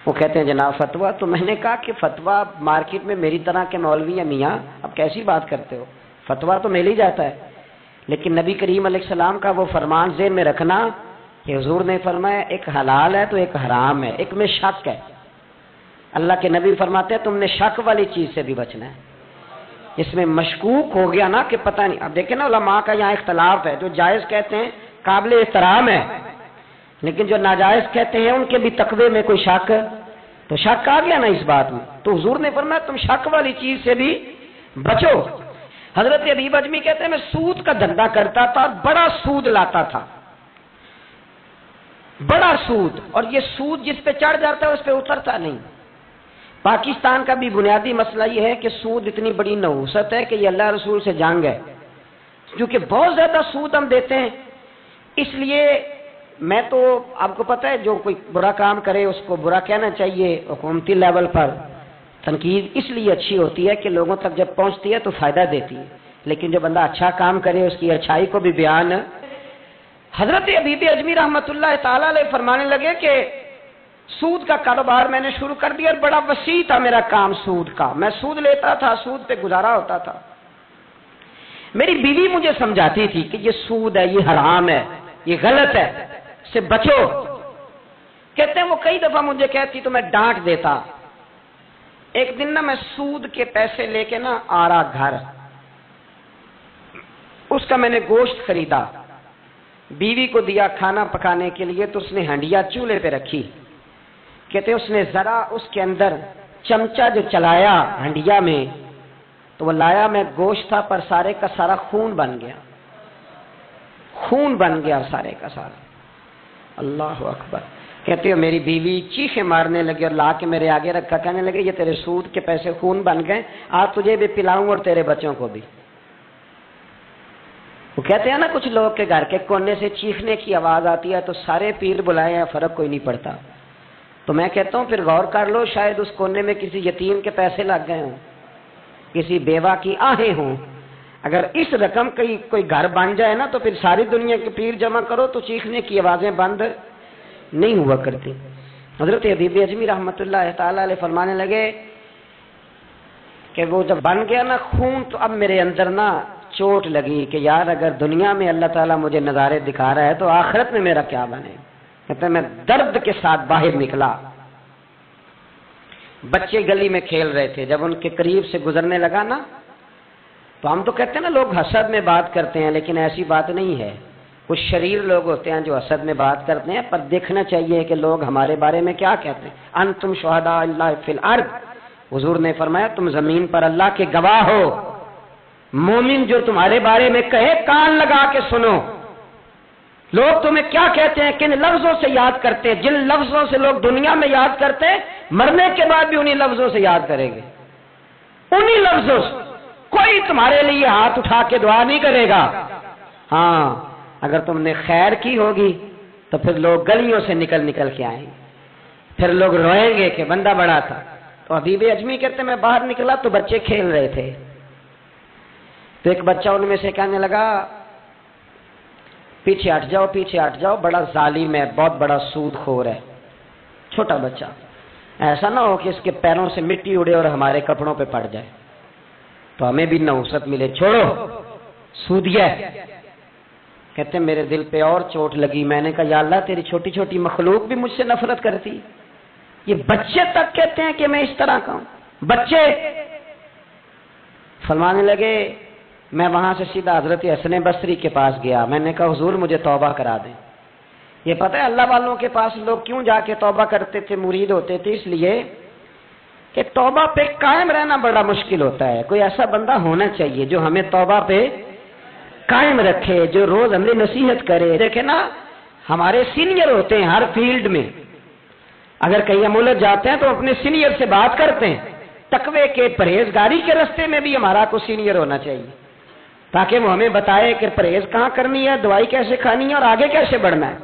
وہ کہتے ہیں جناب فتوا، تو میں نے کہا کہ فتوا مارکیٹ میں میری طرح کے مولوی یا میاں اب کیسی بات کرتے ہو، فتوا تو مل ہی جاتا ہے. لیکن نبی کریم علیہ السلام کا وہ فرمان ذہن میں رکھنا کہ حضور نے فرمایا ایک حلال ہے تو ایک حرام ہے، ایک میں شک ہے. اللہ کے نبی فرماتے ہیں تم نے شک والی چیز سے بھی بچنا ہے. اس میں مشکوک ہو گیا نا کہ پتہ نہیں. اب دیکھیں نا علماء کا یہاں اختلاف ہے، جو جائز کہتے ہیں قابل احترام ہے، لیکن جو ناجائز کہتے ہیں ان کے بھی تقوی میں کوئی شک، تو شک آ گیا نا اس بات میں. تو حضور نے فرمایا تم شک والی چیز سے بھی بچو. حضرت حبیب اجمی کہتے ہیں میں سود کا دھندا کرتا تھا، بڑا سود لاتا تھا، بڑا سود. اور یہ سود جس پہ چڑھ جاتا ہے اس پہ اترتا نہیں. پاکستان کا بھی بنیادی مسئلہ یہ ہے کہ سود اتنی بڑی نحوست ہے کہ یہ اللہ رسول سے جنگ ہے، کیونکہ بہت زیادہ سود ہم دیتے ہیں. اس لیے میں تو آپ کو پتہ ہے جو کوئی برا کام کرے اس کو برا کہنا چاہیے. حکومتی لیول پر تنقید اس لیے اچھی ہوتی ہے کہ لوگوں تک جب پہنچتی ہے تو فائدہ دیتی ہے، لیکن جو بندہ اچھا کام کرے اس کی اچھائی کو بھی بیان. حضرت حبیب اجمی رحمۃ اللہ تعالی علیہ فرمانے لگے کہ سود کا کاروبار میں نے شروع کر دیا اور بڑا وسیع تھا میرا کام سود کا. میں سود لیتا تھا، سود پہ گزارا ہوتا تھا. میری بیوی مجھے سمجھاتی تھی کہ یہ سود ہے، یہ حرام ہے، یہ غلط ہے، اس سے بچو. کہتے ہیں وہ کئی دفعہ مجھے کہتی تو میں ڈانٹ دیتا. ایک دن نا میں سود کے پیسے لے کے نا آ رہا گھر، اس کا میں نے گوشت خریدا، بیوی کو دیا کھانا پکانے کے لیے، تو اس نے ہنڈیا چولہے پہ رکھی. کہتے اس نے ذرا اس کے اندر چمچہ جو چلایا ہنڈیا میں تو وہ لایا میں گوشت تھا پر سارے کا سارا خون بن گیا، خون بن گیا سارے کا سارا. اللہ اکبر. کہتے ہو میری بیوی چیخیں مارنے لگی اور لا کے میرے آگے رکھا، کہنے لگے یہ تیرے سود کے پیسے خون بن گئے، آج تجھے بھی پلاؤں اور تیرے بچوں کو بھی. وہ کہتے ہیں نا کچھ لوگ کے گھر کے کونے سے چیخنے کی آواز آتی ہے تو سارے پیر بلائے ہیں، فرق کوئی نہیں پڑتا. تو میں کہتا ہوں پھر غور کر لو، شاید اس کونے میں کسی یتیم کے پیسے لگ گئے ہوں، کسی بیوہ کی آہیں ہوں. اگر اس رقم کی کوئی گھر بن جائے نا تو پھر ساری دنیا کے پیر جمع کرو تو چیخنے کی آوازیں بند نہیں ہوا کرتی. حضرت حبیب اجمی رحمۃ اللہ تعالی علیہ فرمانے لگے کہ وہ جب بن گیا نا خون تو اب میرے اندر نا چوٹ لگی کہ یار اگر دنیا میں اللہ تعالیٰ مجھے نظارے دکھا رہا ہے تو آخرت میں میرا کیا بنے. کہتے ہیں میں درد کے ساتھ باہر نکلا. بچے گلی میں کھیل رہے تھے، جب ان کے قریب سے گزرنے لگا نا تو ہم تو کہتے ہیں نا لوگ حسد میں بات کرتے ہیں، لیکن ایسی بات نہیں ہے. کچھ شریر لوگ ہوتے ہیں جو حسد میں بات کرتے ہیں، پر دیکھنا چاہیے کہ لوگ ہمارے بارے میں کیا کہتے ہیں۔ انتم شہداء اللہ فی الارض، حضور نے فرمایا تم زمین پر اللہ کے گواہ ہو۔ مومن جو تمہارے بارے میں کہے کان لگا کے سنو، لوگ تمہیں کیا کہتے ہیں، کن لفظوں سے یاد کرتے ہیں، جن لفظوں سے لوگ دنیا میں یاد کرتے ہیں مرنے کے بعد بھی انہی لفظوں سے یاد کریں گے، انہی لفظوں سے۔ کوئی تمہارے لیے ہاتھ اٹھا کے دعا نہیں کرے گا۔ ہاں اگر تم نے خیر کی ہوگی تو پھر لوگ گلیوں سے نکل نکل کے آئیں گے، پھر لوگ روئیں گے کہ بندہ بڑا تھا۔ تو حبیب اجمی کہتے میں باہر نکلا تو بچے کھیل رہے تھے، تو ایک بچہ ان میں سے کہنے لگا پیچھے ہٹ جاؤ، پیچھے ہٹ جاؤ، بڑا ظالم ہے، بہت بڑا سود خور ہے۔ چھوٹا بچہ، ایسا نہ ہو کہ اس کے پیروں سے مٹی اڑے اور ہمارے کپڑوں پہ پڑ جائے تو ہمیں بھی نحوست ملے، چھوڑو سودیہ۔ کہتے ہیں میرے دل پہ اور چوٹ لگی، میں نے کہا یا اللہ تیری چھوٹی چھوٹی مخلوق بھی مجھ سے نفرت کرتی، یہ بچے تک کہتے ہیں کہ میں اس طرح کا ہوں۔ بچے فرمانے لگے، میں وہاں سے سیدھا حضرت حسن بصری کے پاس گیا، میں نے کہا حضور مجھے توبہ کرا دیں۔ یہ پتہ ہے اللہ والوں کے پاس لوگ کیوں جا کے توبہ کرتے تھے، مرید ہوتے تھے؟ اس لیے کہ توبہ پہ قائم رہنا بڑا مشکل ہوتا ہے۔ کوئی ایسا بندہ ہونا چاہیے جو ہمیں توبہ پہ قائم رکھے، جو روز ہمیں نصیحت کرے۔ دیکھیں نا، ہمارے سینئر ہوتے ہیں ہر فیلڈ میں، اگر کہیں ہم الجھ جاتے ہیں تو اپنے سینئر سے بات کرتے ہیں۔ تقوی کے پرہیزگاری کے راستے میں بھی ہمارا کوئی سینئر ہونا چاہیے تاکہ وہ ہمیں بتائے کہ پرہیز کہاں کرنی ہے، دوائی کیسے کھانی ہے اور آگے کیسے بڑھنا ہے۔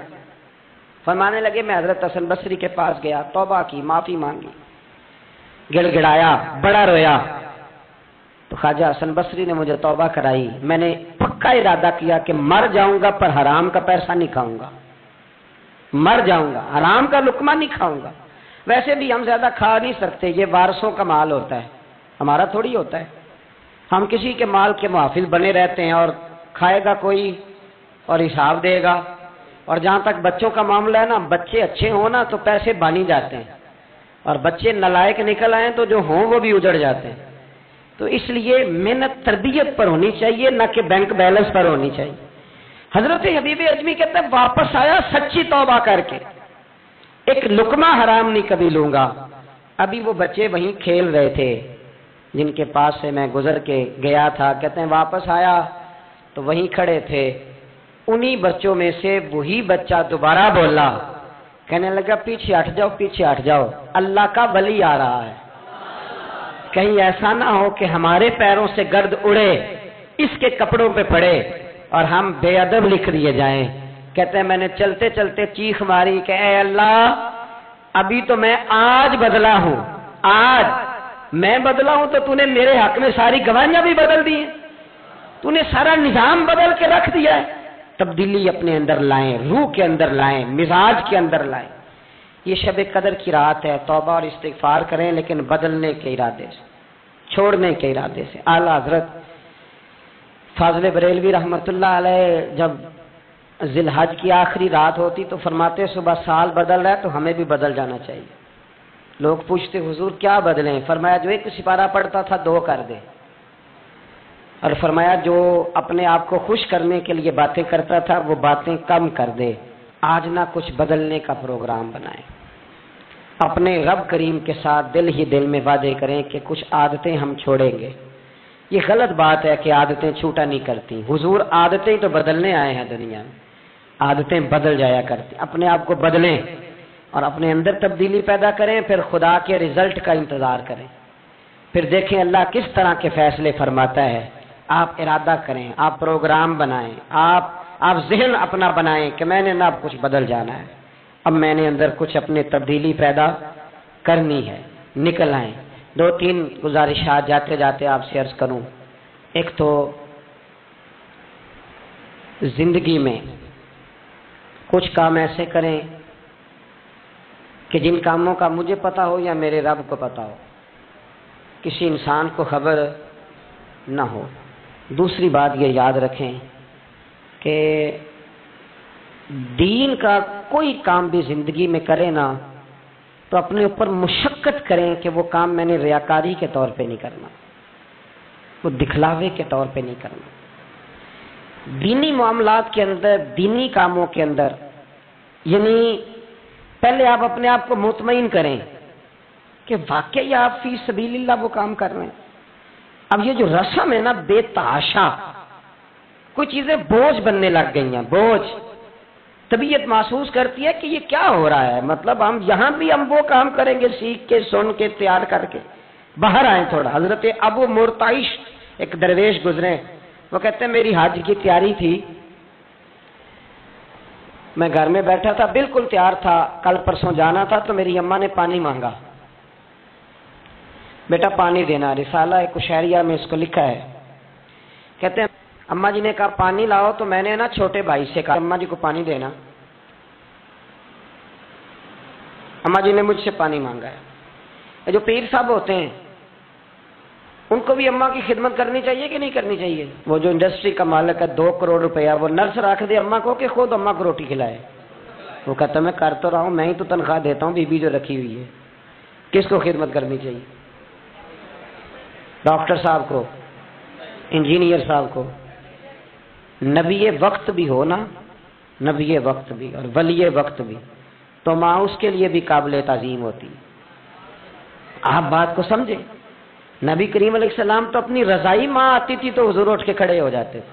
فرمانے لگے میں حضرت حسن بصری کے پاس گیا، توبہ کی، معافی مانگی، گڑ گڑایا، بڑا رویا، تو خواجہ حسن بصری نے مجھے توبہ کرائی۔ میں نے پکا ارادہ کیا کہ مر جاؤں گا پر حرام کا پیسہ نہیں کھاؤں گا، مر جاؤں گا حرام کا لقمہ نہیں کھاؤں گا۔ ویسے بھی ہم زیادہ کھا نہیں سکتے، یہ وارثوں کا مال ہوتا ہے، ہمارا تھوڑی ہوتا ہے۔ ہم کسی کے مال کے محافظ بنے رہتے ہیں اور کھائے گا کوئی اور حساب دے گا۔ اور جہاں تک بچوں کا معاملہ ہے نا، بچے اچھے ہوں نا تو پیسے بانی جاتے ہیں، اور بچے نالائق نکل آئیں تو جو ہوں وہ بھی اجڑ جاتے ہیں۔ تو اس لیے محنت تربیت پر ہونی چاہیے، نہ کہ بینک بیلنس پر ہونی چاہیے۔ حضرت حبیب اجمی کہتے ہیں واپس آیا سچی توبہ کر کے، ایک لقمہ حرام نہیں کبھی لوں گا۔ ابھی وہ بچے وہیں کھیل رہے تھے جن کے پاس سے میں گزر کے گیا تھا، کہتے ہیں واپس آیا تو وہیں کھڑے تھے، انہی بچوں میں سے وہی بچہ دوبارہ بولا، کہنے لگا پیچھے ہٹ جاؤ، پیچھے ہٹ جاؤ، اللہ کا ولی آ رہا ہے، کہیں ایسا نہ ہو کہ ہمارے پیروں سے گرد اڑے، اس کے کپڑوں پہ پڑے اور ہم بے ادب لکھ دیے جائیں۔ کہتے ہیں میں نے چلتے چلتے چیخ ماری کہ اے اللہ، ابھی تو میں آج بدلا ہوں، آج میں بدلا ہوں تو نے میرے حق میں ساری گواہیاں بھی بدل دی ہیں، نے سارا نظام بدل کے رکھ دیا ہے۔ تبدیلی اپنے اندر لائیں، روح کے اندر لائیں، مزاج کے اندر لائیں۔ یہ شب قدر کی رات ہے، توبہ اور استغفار کریں، لیکن بدلنے کے ارادے سے، چھوڑنے کے ارادے سے۔ اعلیٰ حضرت فاضل بریلوی رحمۃ اللہ علیہ جب ذی الحج کی آخری رات ہوتی تو فرماتے صبح سال بدل رہا ہے تو ہمیں بھی بدل جانا چاہیے۔ لوگ پوچھتے حضور کیا بدلیں؟ فرمایا جو ایک سپارہ پڑھتا تھا 2 کر دے، اور فرمایا جو اپنے آپ کو خوش کرنے کے لیے باتیں کرتا تھا وہ باتیں کم کر دے۔ آج نہ کچھ بدلنے کا پروگرام بنائیں، اپنے رب کریم کے ساتھ دل ہی دل میں وعدے کریں کہ کچھ عادتیں ہم چھوڑیں گے۔ یہ غلط بات ہے کہ عادتیں چھوٹا نہیں کرتی، حضور عادتیں تو بدلنے آئے ہیں دنیا میں، عادتیں بدل جایا کرتی۔ اپنے آپ کو بدلیں اور اپنے اندر تبدیلی پیدا کریں، پھر خدا کے رزلٹ کا انتظار کریں، پھر دیکھیں اللہ کس طرح کے فیصلے فرماتا ہے۔ آپ ارادہ کریں، آپ پروگرام بنائیں، آپ ذہن اپنا بنائیں کہ میں نے نا اب کچھ بدل جانا ہے، اب میں نے اندر کچھ اپنے تبدیلی پیدا کرنی ہے، نکل آئیں۔ 2-3 گزارشات جاتے جاتے آپ سے عرض کروں۔ ایک تو زندگی میں کچھ کام ایسے کریں کہ جن کاموں کا مجھے پتا ہو یا میرے رب کو پتا ہو، کسی انسان کو خبر نہ ہو۔ دوسری بات یہ یاد رکھیں کہ دین کا کوئی کام بھی زندگی میں کرے نا تو اپنے اوپر مشقت کریں کہ وہ کام میں نے ریاکاری کے طور پہ نہیں کرنا، وہ دکھلاوے کے طور پہ نہیں کرنا۔ دینی معاملات کے اندر، دینی کاموں کے اندر، یعنی پہلے آپ اپنے آپ کو مطمئن کریں کہ واقعی آپ فی سبیل اللہ وہ کام کر رہے ہیں۔ اب یہ جو رسم ہے نا بے تحاشا، کوئی چیزیں بوجھ بننے لگ گئی ہیں، بوجھ۔ طبیعت محسوس کرتی ہے کہ یہ کیا ہو رہا ہے، مطلب ہم یہاں بھی ہم وہ کام کریں گے سیکھ کے، سن کے، تیار کر کے۔ باہر آئیں تھوڑا۔ حضرت ابو مرتعش ایک درویش گزرے، وہ کہتے ہیں میری حج کی تیاری تھی، میں گھر میں بیٹھا تھا، بالکل تیار تھا، کل پرسوں جانا تھا، تو میری اماں نے پانی مانگا، بیٹا پانی دینا۔ رسالہ کشیریہ میں اس کو لکھا ہے، کہتے ہیں اماں جی نے کہا پانی لاؤ، تو میں نے نا چھوٹے بھائی سے کہا اماں جی کو پانی دینا۔ اماں جی نے مجھ سے پانی مانگا ہے۔ جو پیر صاحب ہوتے ہیں ان کو بھی اماں کی خدمت کرنی چاہیے کہ نہیں کرنی چاہیے؟ وہ جو انڈسٹری کا مالک ہے 2 کروڑ روپیہ، وہ نرس رکھ دے اماں کو کہ خود اماں کو روٹی کھلائے؟ وہ کہتا میں کر تو رہا ہوں، میں ہی تو تنخواہ دیتا ہوں، بیوی جو رکھی ہوئی ہے، کس کو خدمت کرنی چاہیے؟ ڈاکٹر صاحب کو، انجینئر صاحب کو۔ نبی وقت بھی ہو نا، نبی وقت بھی اور ولی وقت بھی، تو ماں اس کے لیے بھی قابل تعظیم ہوتی۔ آپ بات کو سمجھیں، نبی کریم علیہ السلام تو اپنی رضائی ماں آتی تھی تو حضور اٹھ کے کھڑے ہو جاتے تھے۔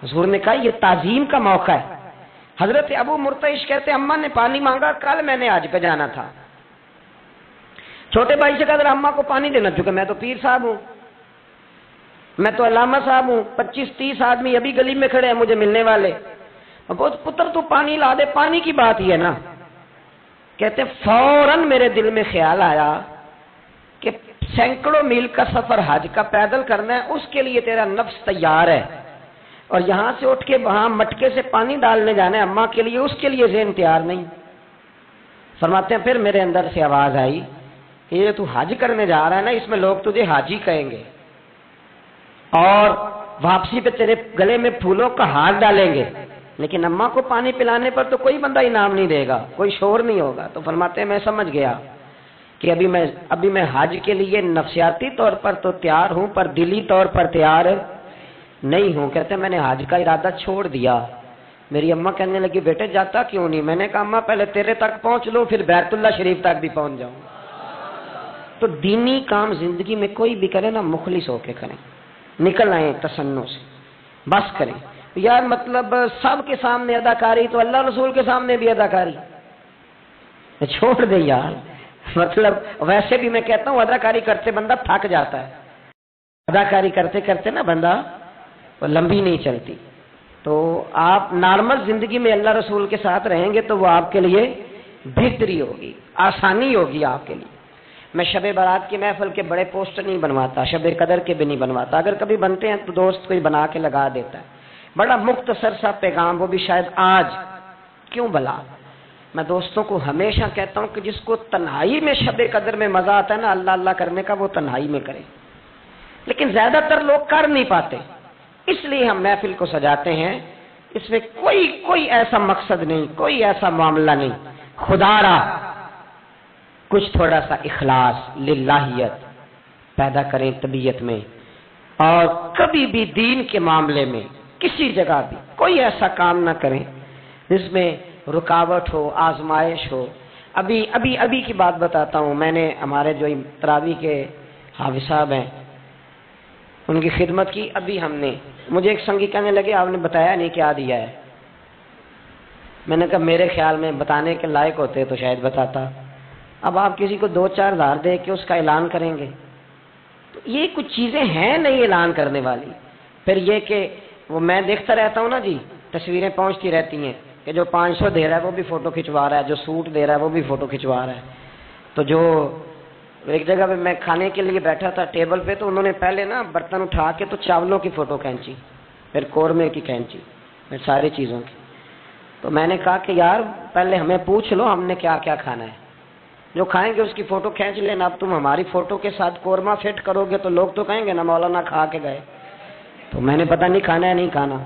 حضور نے کہا یہ تعظیم کا موقع ہے۔ حضرت ابو مرتعش کہتے ہیں اماں نے پانی مانگا، کل میں نے حج پہ جانا تھا، چھوٹے بھائی سے کہا اماں کو پانی دینا، چونکہ میں تو پیر صاحب ہوں، میں تو علامہ صاحب ہوں، 25-30 آدمی ابھی گلی میں کھڑے ہیں مجھے ملنے والے، پتر تو پانی لا دے، پانی کی بات ہی ہے نا۔ کہتے فوراً میرے دل میں خیال آیا کہ سینکڑوں میل کا سفر حج کا پیدل کرنا ہے، اس کے لیے تیرا نفس تیار ہے، اور یہاں سے اٹھ کے وہاں مٹکے سے پانی ڈالنے جانا ہے اماں کے لیے، اس کے لیے ذہن تیار نہیں۔ فرماتے ہیں پھر میرے اندر سے آواز آئی کہ یہ تو حج کرنے جا رہا ہے نا، اس میں لوگ تجھے حاجی کہیں گے، اور واپسی پہ تیرے گلے میں پھولوں کا ہار ڈالیں گے، لیکن اماں کو پانی پلانے پر تو کوئی بندہ انعام نہیں دے گا، کوئی شور نہیں ہوگا۔ تو فرماتے ہیں میں سمجھ گیا کہ ابھی میں حج کے لیے نفسیاتی طور پر تو تیار ہوں، پر دلی طور پر تیار نہیں ہوں۔ کہتے ہیں میں نے حج کا ارادہ چھوڑ دیا۔ میری اماں کہنے لگی بیٹے جاتا کیوں نہیں؟ میں نے کہا اماں پہلے تیرے تک پہنچ لوں، پھر بیت اللہ شریف تک بھی پہنچ جاؤں۔ تو دینی کام زندگی میں کوئی بھی کرے نا، مخلص ہو کے کریں، نکل آئیں تصنع سے، بس کریں۔ یار مطلب سب کے سامنے اداکاری تو اللہ رسول کے سامنے بھی اداکاری، چھوڑ دے یار۔ مطلب ویسے بھی میں کہتا ہوں اداکاری کرتے بندہ تھک جاتا ہے، اداکاری کرتے کرتے نا بندہ وہ لمبی نہیں چلتی۔ تو آپ نارمل زندگی میں اللہ رسول کے ساتھ رہیں گے تو وہ آپ کے لیے بہتری ہوگی، آسانی ہوگی آپ کے لیے۔ میں شب برات کی محفل کے بڑے پوسٹر نہیں بنواتا، شب قدر کے بھی نہیں بنواتا، اگر کبھی بنتے ہیں تو دوست کوئی بنا کے لگا دیتا ہے، بڑا مختصر سا پیغام، وہ بھی شاید آج کیوں بلا۔ میں دوستوں کو ہمیشہ کہتا ہوں کہ جس کو تنہائی میں شب قدر میں مزہ آتا ہے نا اللہ اللہ کرنے کا، وہ تنہائی میں کرے، لیکن زیادہ تر لوگ کر نہیں پاتے، اس لیے ہم محفل کو سجاتے ہیں۔ اس میں کوئی ایسا مقصد نہیں، کوئی ایسا معاملہ نہیں، خدا را کچھ تھوڑا سا اخلاص للہیت پیدا کریں طبیعت میں، اور کبھی بھی دین کے معاملے میں کسی جگہ بھی کوئی ایسا کام نہ کریں جس میں رکاوٹ ہو، آزمائش ہو۔ ابھی کی بات بتاتا ہوں، میں نے ہمارے جو تراویح کے حافظ صاحب ہیں ان کی خدمت کی۔ ابھی ہم نے، مجھے ایک سنگی کہنے لگے آپ نے بتایا نہیں کیا دیا ہے۔ میں نے کہا میرے خیال میں بتانے کے لائق ہوتے تو شاید بتاتا۔ اب آپ کسی کو 2-4 ہزار دے کے اس کا اعلان کریں گے تو یہ کچھ چیزیں ہیں نہیں اعلان کرنے والی۔ پھر یہ کہ وہ میں دیکھتا رہتا ہوں نا جی، تصویریں پہنچتی رہتی ہیں کہ جو 500 دے رہا ہے وہ بھی فوٹو کھنچوا رہا ہے، جو سوٹ دے رہا ہے وہ بھی فوٹو کھنچوا رہا ہے۔ تو جو ایک جگہ پہ میں کھانے کے لیے بیٹھا تھا ٹیبل پہ، تو انہوں نے پہلے نا برتن اٹھا کے تو چاولوں کی فوٹو کھینچی، پھر قورمے کی کھینچی، پھر ساری چیزوں کی۔ تو میں نے کہا کہ یار پہلے ہمیں پوچھ لو ہم نے کیا کیا کھانا ہے، جو کھائیں گے اس کی فوٹو کھینچ لینا۔ اب تم ہماری فوٹو کے ساتھ قورمہ فٹ کرو گے تو لوگ تو کہیں گے نا مولانا کھا کے گئے، تو میں نے پتہ نہیں کھانا ہے نہیں کھانا۔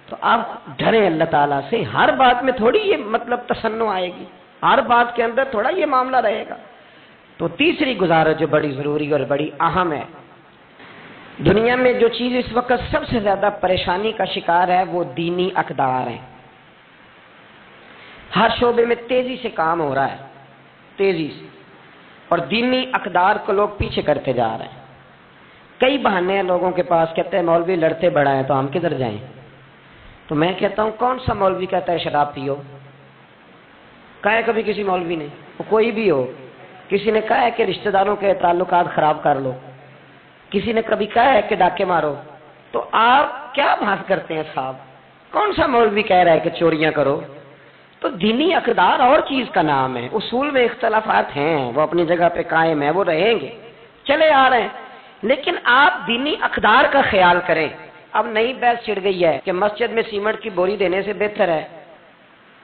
تو آپ ڈریں اللہ تعالیٰ سے، ہر بات میں تھوڑی یہ مطلب تصنع آئے گی، ہر بات کے اندر تھوڑا یہ معاملہ رہے گا۔ تو تیسری گزارش جو بڑی ضروری اور بڑی اہم ہے، دنیا میں جو چیز اس وقت سب سے زیادہ پریشانی کا شکار ہے وہ دینی اقدار ہیں۔ ہر شعبے میں تیزی سے کام ہو رہا ہے، تیزی سے، اور دینی اقدار کو لوگ پیچھے کرتے جا رہے ہیں۔ کئی بہانے ہیں لوگوں کے پاس، کہتے ہیں مولوی لڑتے بڑا ہیں تو ہم کدھر جائیں؟ تو میں کہتا ہوں کون سا مولوی کہتا ہے شراب پیو؟ کہا ہے کبھی کسی مولوی نے؟ وہ کوئی بھی ہو، کسی نے کہا ہے کہ رشتہ داروں کے تعلقات خراب کر لو، کسی نے کبھی کہا ہے کہ ڈاکے مارو؟ تو آپ کیا بات کرتے ہیں صاحب؟ کون سا مولوی کہہ رہا ہے کہ چوریاں کرو؟ تو دینی اقدار اور چیز کا نام ہے، اصول میں اختلافات ہیں، وہ اپنی جگہ پہ قائم ہیں، وہ رہیں گے، چلے آ رہے ہیں، لیکن آپ دینی اقدار کا خیال کریں۔ اب نئی بحث چھڑ گئی ہے کہ مسجد میں سیمنٹ کی بوری دینے سے بہتر ہے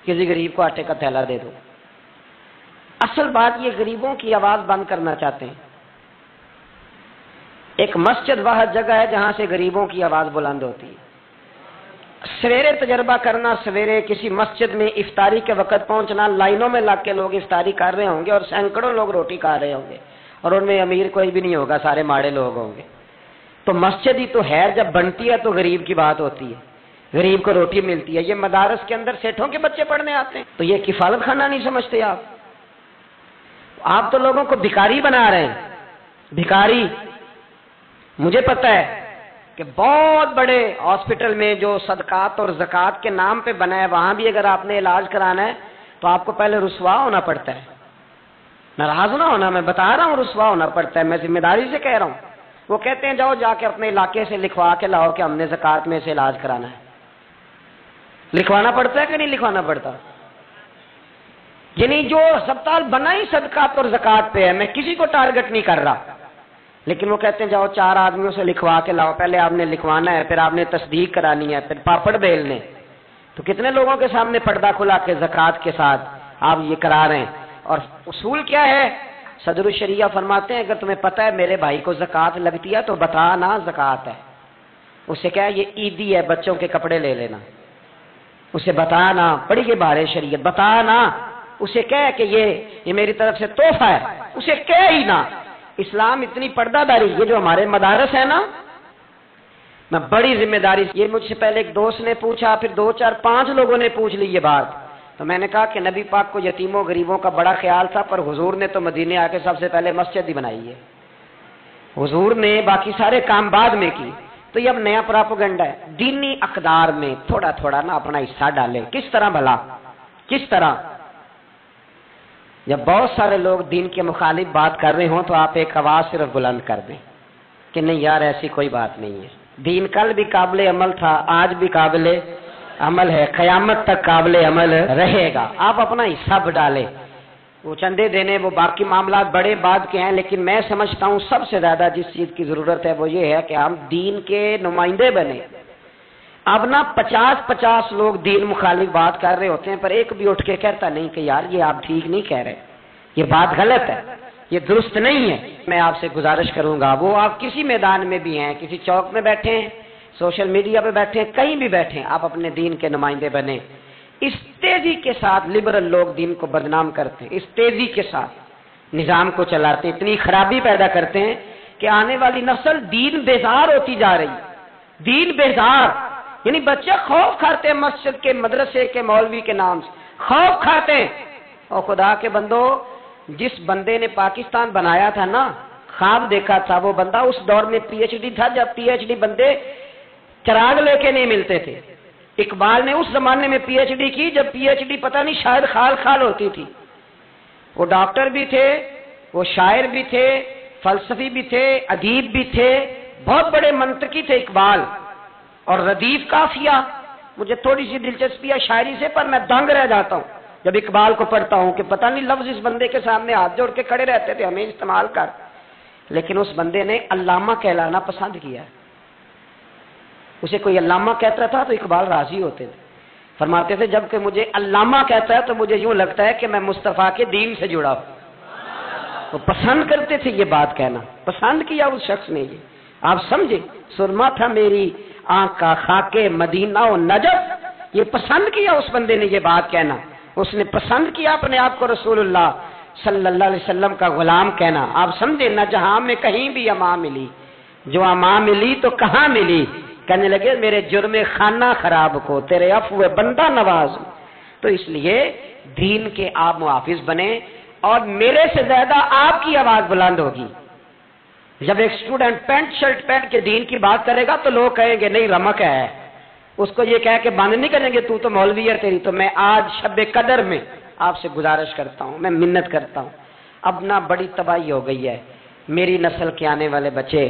کسی غریب کو آٹے کا تھیلا دے دو۔ اصل بات یہ غریبوں کی آواز بند کرنا چاہتے ہیں۔ ایک مسجد وہ جگہ ہے جہاں سے غریبوں کی آواز بلند ہوتی ہے۔ سویرے تجربہ کرنا، سویرے کسی مسجد میں افطاری کے وقت پہنچنا، لائنوں میں لگ کے لوگ افطاری کر رہے ہوں گے اور سینکڑوں لوگ روٹی کھا رہے ہوں گے، اور ان میں امیر کوئی بھی نہیں ہوگا، سارے ماڑے لوگ ہوں گے۔ تو مسجد ہی تو ہے، جب بنتی ہے تو غریب کی بات ہوتی ہے، غریب کو روٹی ملتی ہے۔ یہ مدارس کے اندر سیٹھوں کے بچے پڑھنے آتے ہیں، تو یہ کفالت خانہ نہیں سمجھتے آپ تو لوگوں کو بھکاری بنا رہے ہیں، بھکاری۔ مجھے پتہ ہے کہ بہت بڑے ہاسپٹل میں جو صدقات اور زکوٰۃ کے نام پہ بنا ہے، وہاں بھی اگر آپ نے علاج کرانا ہے تو آپ کو پہلے رسوا ہونا پڑتا ہے۔ ناراض نہ ہونا، میں بتا رہا ہوں رسوا ہونا پڑتا ہے، میں ذمہ داری سے کہہ رہا ہوں۔ وہ کہتے ہیں جاؤ جا کے اپنے علاقے سے لکھوا کے لاؤ کہ ہم نے زکوٰۃ میں سے علاج کرانا ہے۔ لکھوانا پڑتا ہے کہ نہیں لکھوانا پڑتا؟ یعنی جو ہسپتال بنا ہی صدقات اور زکوٰۃ پہ ہے، میں کسی کو ٹارگٹ نہیں کر رہا، لیکن وہ کہتے ہیں جاؤ 4 آدمیوں سے لکھوا کے لاؤ، پہلے آپ نے لکھوانا ہے، پھر آپ نے تصدیق کرانی ہے، پھر پاپڑ بیلنے۔ تو کتنے لوگوں کے سامنے پردہ کھلا کے زکوٰۃ کے ساتھ آپ یہ کرا رہے ہیں؟ اور اصول کیا ہے؟ صدر الشریعہ فرماتے ہیں اگر تمہیں پتہ ہے میرے بھائی کو زکوٰۃ لگتی ہے تو بتا نا زکوٰۃ ہے، اسے کیا ہے یہ عیدی ہے، بچوں کے کپڑے لے لینا، اسے بتانا، بڑی یہ بار شریعت، بتانا، اسے کہے کہ یہ میری طرف سے تحفہ ہے، اسے کہے ہی نہ۔ اسلام اتنی پردہ داری، یہ جو ہمارے مدارس ہے نا، میں بڑی ذمہ داری، یہ مجھ سے پہلے ایک دوست نے پوچھا، پھر 2 4 5 لوگوں نے پوچھ لی یہ بات، تو میں نے کہا کہ نبی پاک کو یتیموں غریبوں کا بڑا خیال تھا، پر حضور نے تو مدینے آ کے سب سے پہلے مسجد ہی بنائی ہے، حضور نے باقی سارے کام بعد میں کی۔ تو یہ اب نیا پراپیگنڈا ہے۔ دینی اقدار میں تھوڑا تھوڑا نا اپنا حصہ ڈالیں۔ کس طرح بھلا؟ کس طرح؟ جب بہت سارے لوگ دین کے مخالف بات کر رہے ہوں تو آپ ایک آواز صرف بلند کر دیں کہ نہیں یار ایسی کوئی بات نہیں ہے، دین کل بھی قابل عمل تھا، آج بھی قابل عمل ہے، قیامت تک قابل عمل رہے گا۔ آپ اپنا حصہ ڈالیں۔ وہ چندے دینے، وہ باقی معاملات بڑے بعد کے ہیں، لیکن میں سمجھتا ہوں سب سے زیادہ جس چیز کی ضرورت ہے وہ یہ ہے کہ ہم دین کے نمائندے بنے۔ اب نا 50 لوگ دین مخالف بات کر رہے ہوتے ہیں، پر ایک بھی اٹھ کے کہتا نہیں کہ یار یہ آپ ٹھیک نہیں کہہ رہے، یہ بات غلط ہے، یہ درست نہیں ہے۔ میں آپ سے گزارش کروں گا، وہ آپ کسی میدان میں بھی ہیں، کسی چوک میں بیٹھے ہیں، سوشل میڈیا پہ بیٹھے ہیں، کہیں بھی بیٹھے ہیں، آپ اپنے دین کے نمائندے بنیں۔ اس تیزی کے ساتھ لبرل لوگ دین کو بدنام کرتے ہیں، اس تیزی کے ساتھ نظام کو چلاتے ہیں، اتنی خرابی پیدا کرتے ہیں کہ آنے والی نسل دین بیزار ہوتی جا رہی، دین بیزار، یعنی بچے خوف کھاتے ہیں مسجد کے، مدرسے کے، مولوی کے نام سے خوف کھاتے ہیں۔ اور خدا کے بندو، جس بندے نے پاکستان بنایا تھا نا، خواب دیکھا تھا، وہ بندہ اس دور میں پی ایچ ڈی تھا جب پی ایچ ڈی بندے چراغ لے کے نہیں ملتے تھے۔ اقبال نے اس زمانے میں پی ایچ ڈی کی جب پی ایچ ڈی پتہ نہیں شاید خال خال ہوتی تھی۔ وہ ڈاکٹر بھی تھے، وہ شاعر بھی تھے، فلسفی بھی تھے، ادیب بھی تھے، بہت بڑے منطقی تھے اقبال اور ردیف قافیہ۔ مجھے تھوڑی سی دلچسپی ہے شاعری سے، پر میں دنگ رہ جاتا ہوں جب اقبال کو پڑھتا ہوں کہ پتہ نہیں لفظ اس بندے کے سامنے ہاتھ جوڑ کے کھڑے رہتے تھے ہمیں استعمال کر، لیکن اس بندے نے علامہ کہلانا پسند کیا۔ اسے کوئی علامہ کہتا تھا تو اقبال راضی ہوتے تھے، فرماتے تھے جب کہ مجھے علامہ کہتا ہے تو مجھے یوں لگتا ہے کہ میں مصطفیٰ کے دین سے جڑا ہوں۔ وہ پسند کرتے تھے یہ بات کہنا، پسند کیا اس شخص نے۔ یہ آپ سمجھے، سرما تھا میری آنکھ کا خاک مدینہ و نجف، یہ پسند کیا اس بندے نے یہ بات کہنا، اس نے پسند کیا اپنے آپ کو رسول اللہ صلی اللہ علیہ وسلم کا غلام کہنا۔ آپ سمجھے، نہ جہاں میں کہیں بھی اما ملی، جو ماں ملی تو کہاں ملی؟ کہنے لگے میرے جرم خانہ خراب کو تیرے عفو بندہ نواز۔ تو اس لیے دین کے آپ محافظ بنے، اور میرے سے زیادہ آپ کی آواز بلند ہوگی۔ جب ایک اسٹوڈنٹ پینٹ شرٹ پہن کے دین کی بات کرے گا تو لوگ کہیں گے نہیں رمک ہے، اس کو یہ کہہ کے بند نہیں کریں گے تو مولوی ہے تیری۔ تو میں آج شب قدر میں آپ سے گزارش کرتا ہوں، میں منت کرتا ہوں، اب نہ بڑی تباہی ہو گئی ہے، میری نسل کے آنے والے بچے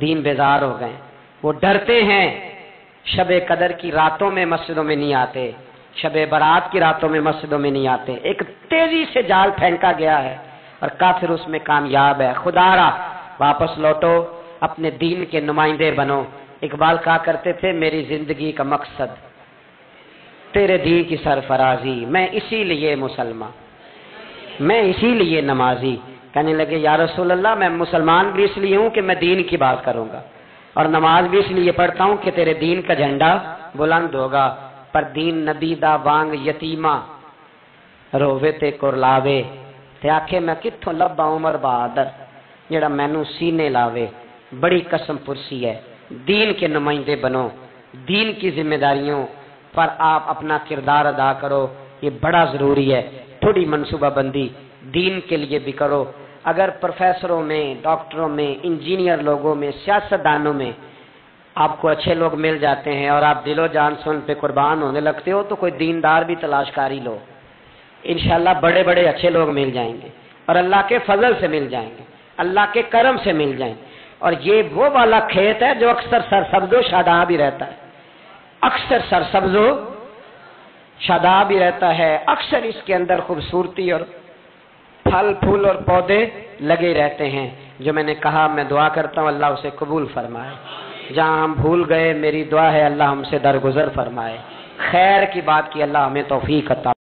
دین بیزار ہو گئے، وہ ڈرتے ہیں، شب قدر کی راتوں میں مسجدوں میں نہیں آتے، شب برات کی راتوں میں مسجدوں میں نہیں آتے۔ ایک تیزی سے جال پھینکا گیا ہے اور کافر اس میں کامیاب ہے۔ خدا را واپس لوٹو، اپنے دین کے نمائندے بنو۔ اقبال کہا کرتے تھے میری زندگی کا مقصد تیرے دین کی سرفرازی، میں اسی لیے مسلمان، میں اسی لیے نمازی۔ کہنے لگے یا رسول اللہ میں مسلمان بھی اس لیے ہوں کہ میں دین کی بات کروں گا، اور نماز بھی اس لیے پڑھتا ہوں کہ تیرے دین کا جھنڈا بلند ہوگا۔ پر دین نبی دا وانگ یتیمہ رووے تے کرلاوے، تے آکھے میں کتھوں لبا عمر بہادر جڑا مینوں سینے لاوے۔ بڑی قسم پرسی ہے، دین کے نمائندے بنو، دین کی ذمہ داریوں پر آپ اپنا کردار ادا کرو، یہ بڑا ضروری ہے۔ تھوڑی منصوبہ بندی دین کے لیے بھی کرو۔ اگر پروفیسروں میں، ڈاکٹروں میں، انجینئر لوگوں میں، سیاستدانوں میں آپ کو اچھے لوگ مل جاتے ہیں اور آپ دل و جان سے ان پہ قربان ہونے لگتے ہو، تو کوئی دیندار بھی تلاش کاری لو، انشاءاللہ بڑے بڑے اچھے لوگ مل جائیں گے، اور اللہ کے فضل سے مل جائیں گے، اللہ کے کرم سے مل جائیں۔ اور یہ وہ والا کھیت ہے جو اکثر سرسبز و شاداب ہی رہتا ہے، اکثر سرسبز و شاداب ہی رہتا ہے، اکثر اس کے اندر خوبصورتی اور پھل پھول اور پودے لگے رہتے ہیں۔ جو میں نے کہا میں دعا کرتا ہوں اللہ اسے قبول فرمائے، جہاں ہم بھول گئے میری دعا ہے اللہ ہم سے درگزر فرمائے، خیر کی بات کی اللہ ہمیں توفیق عطا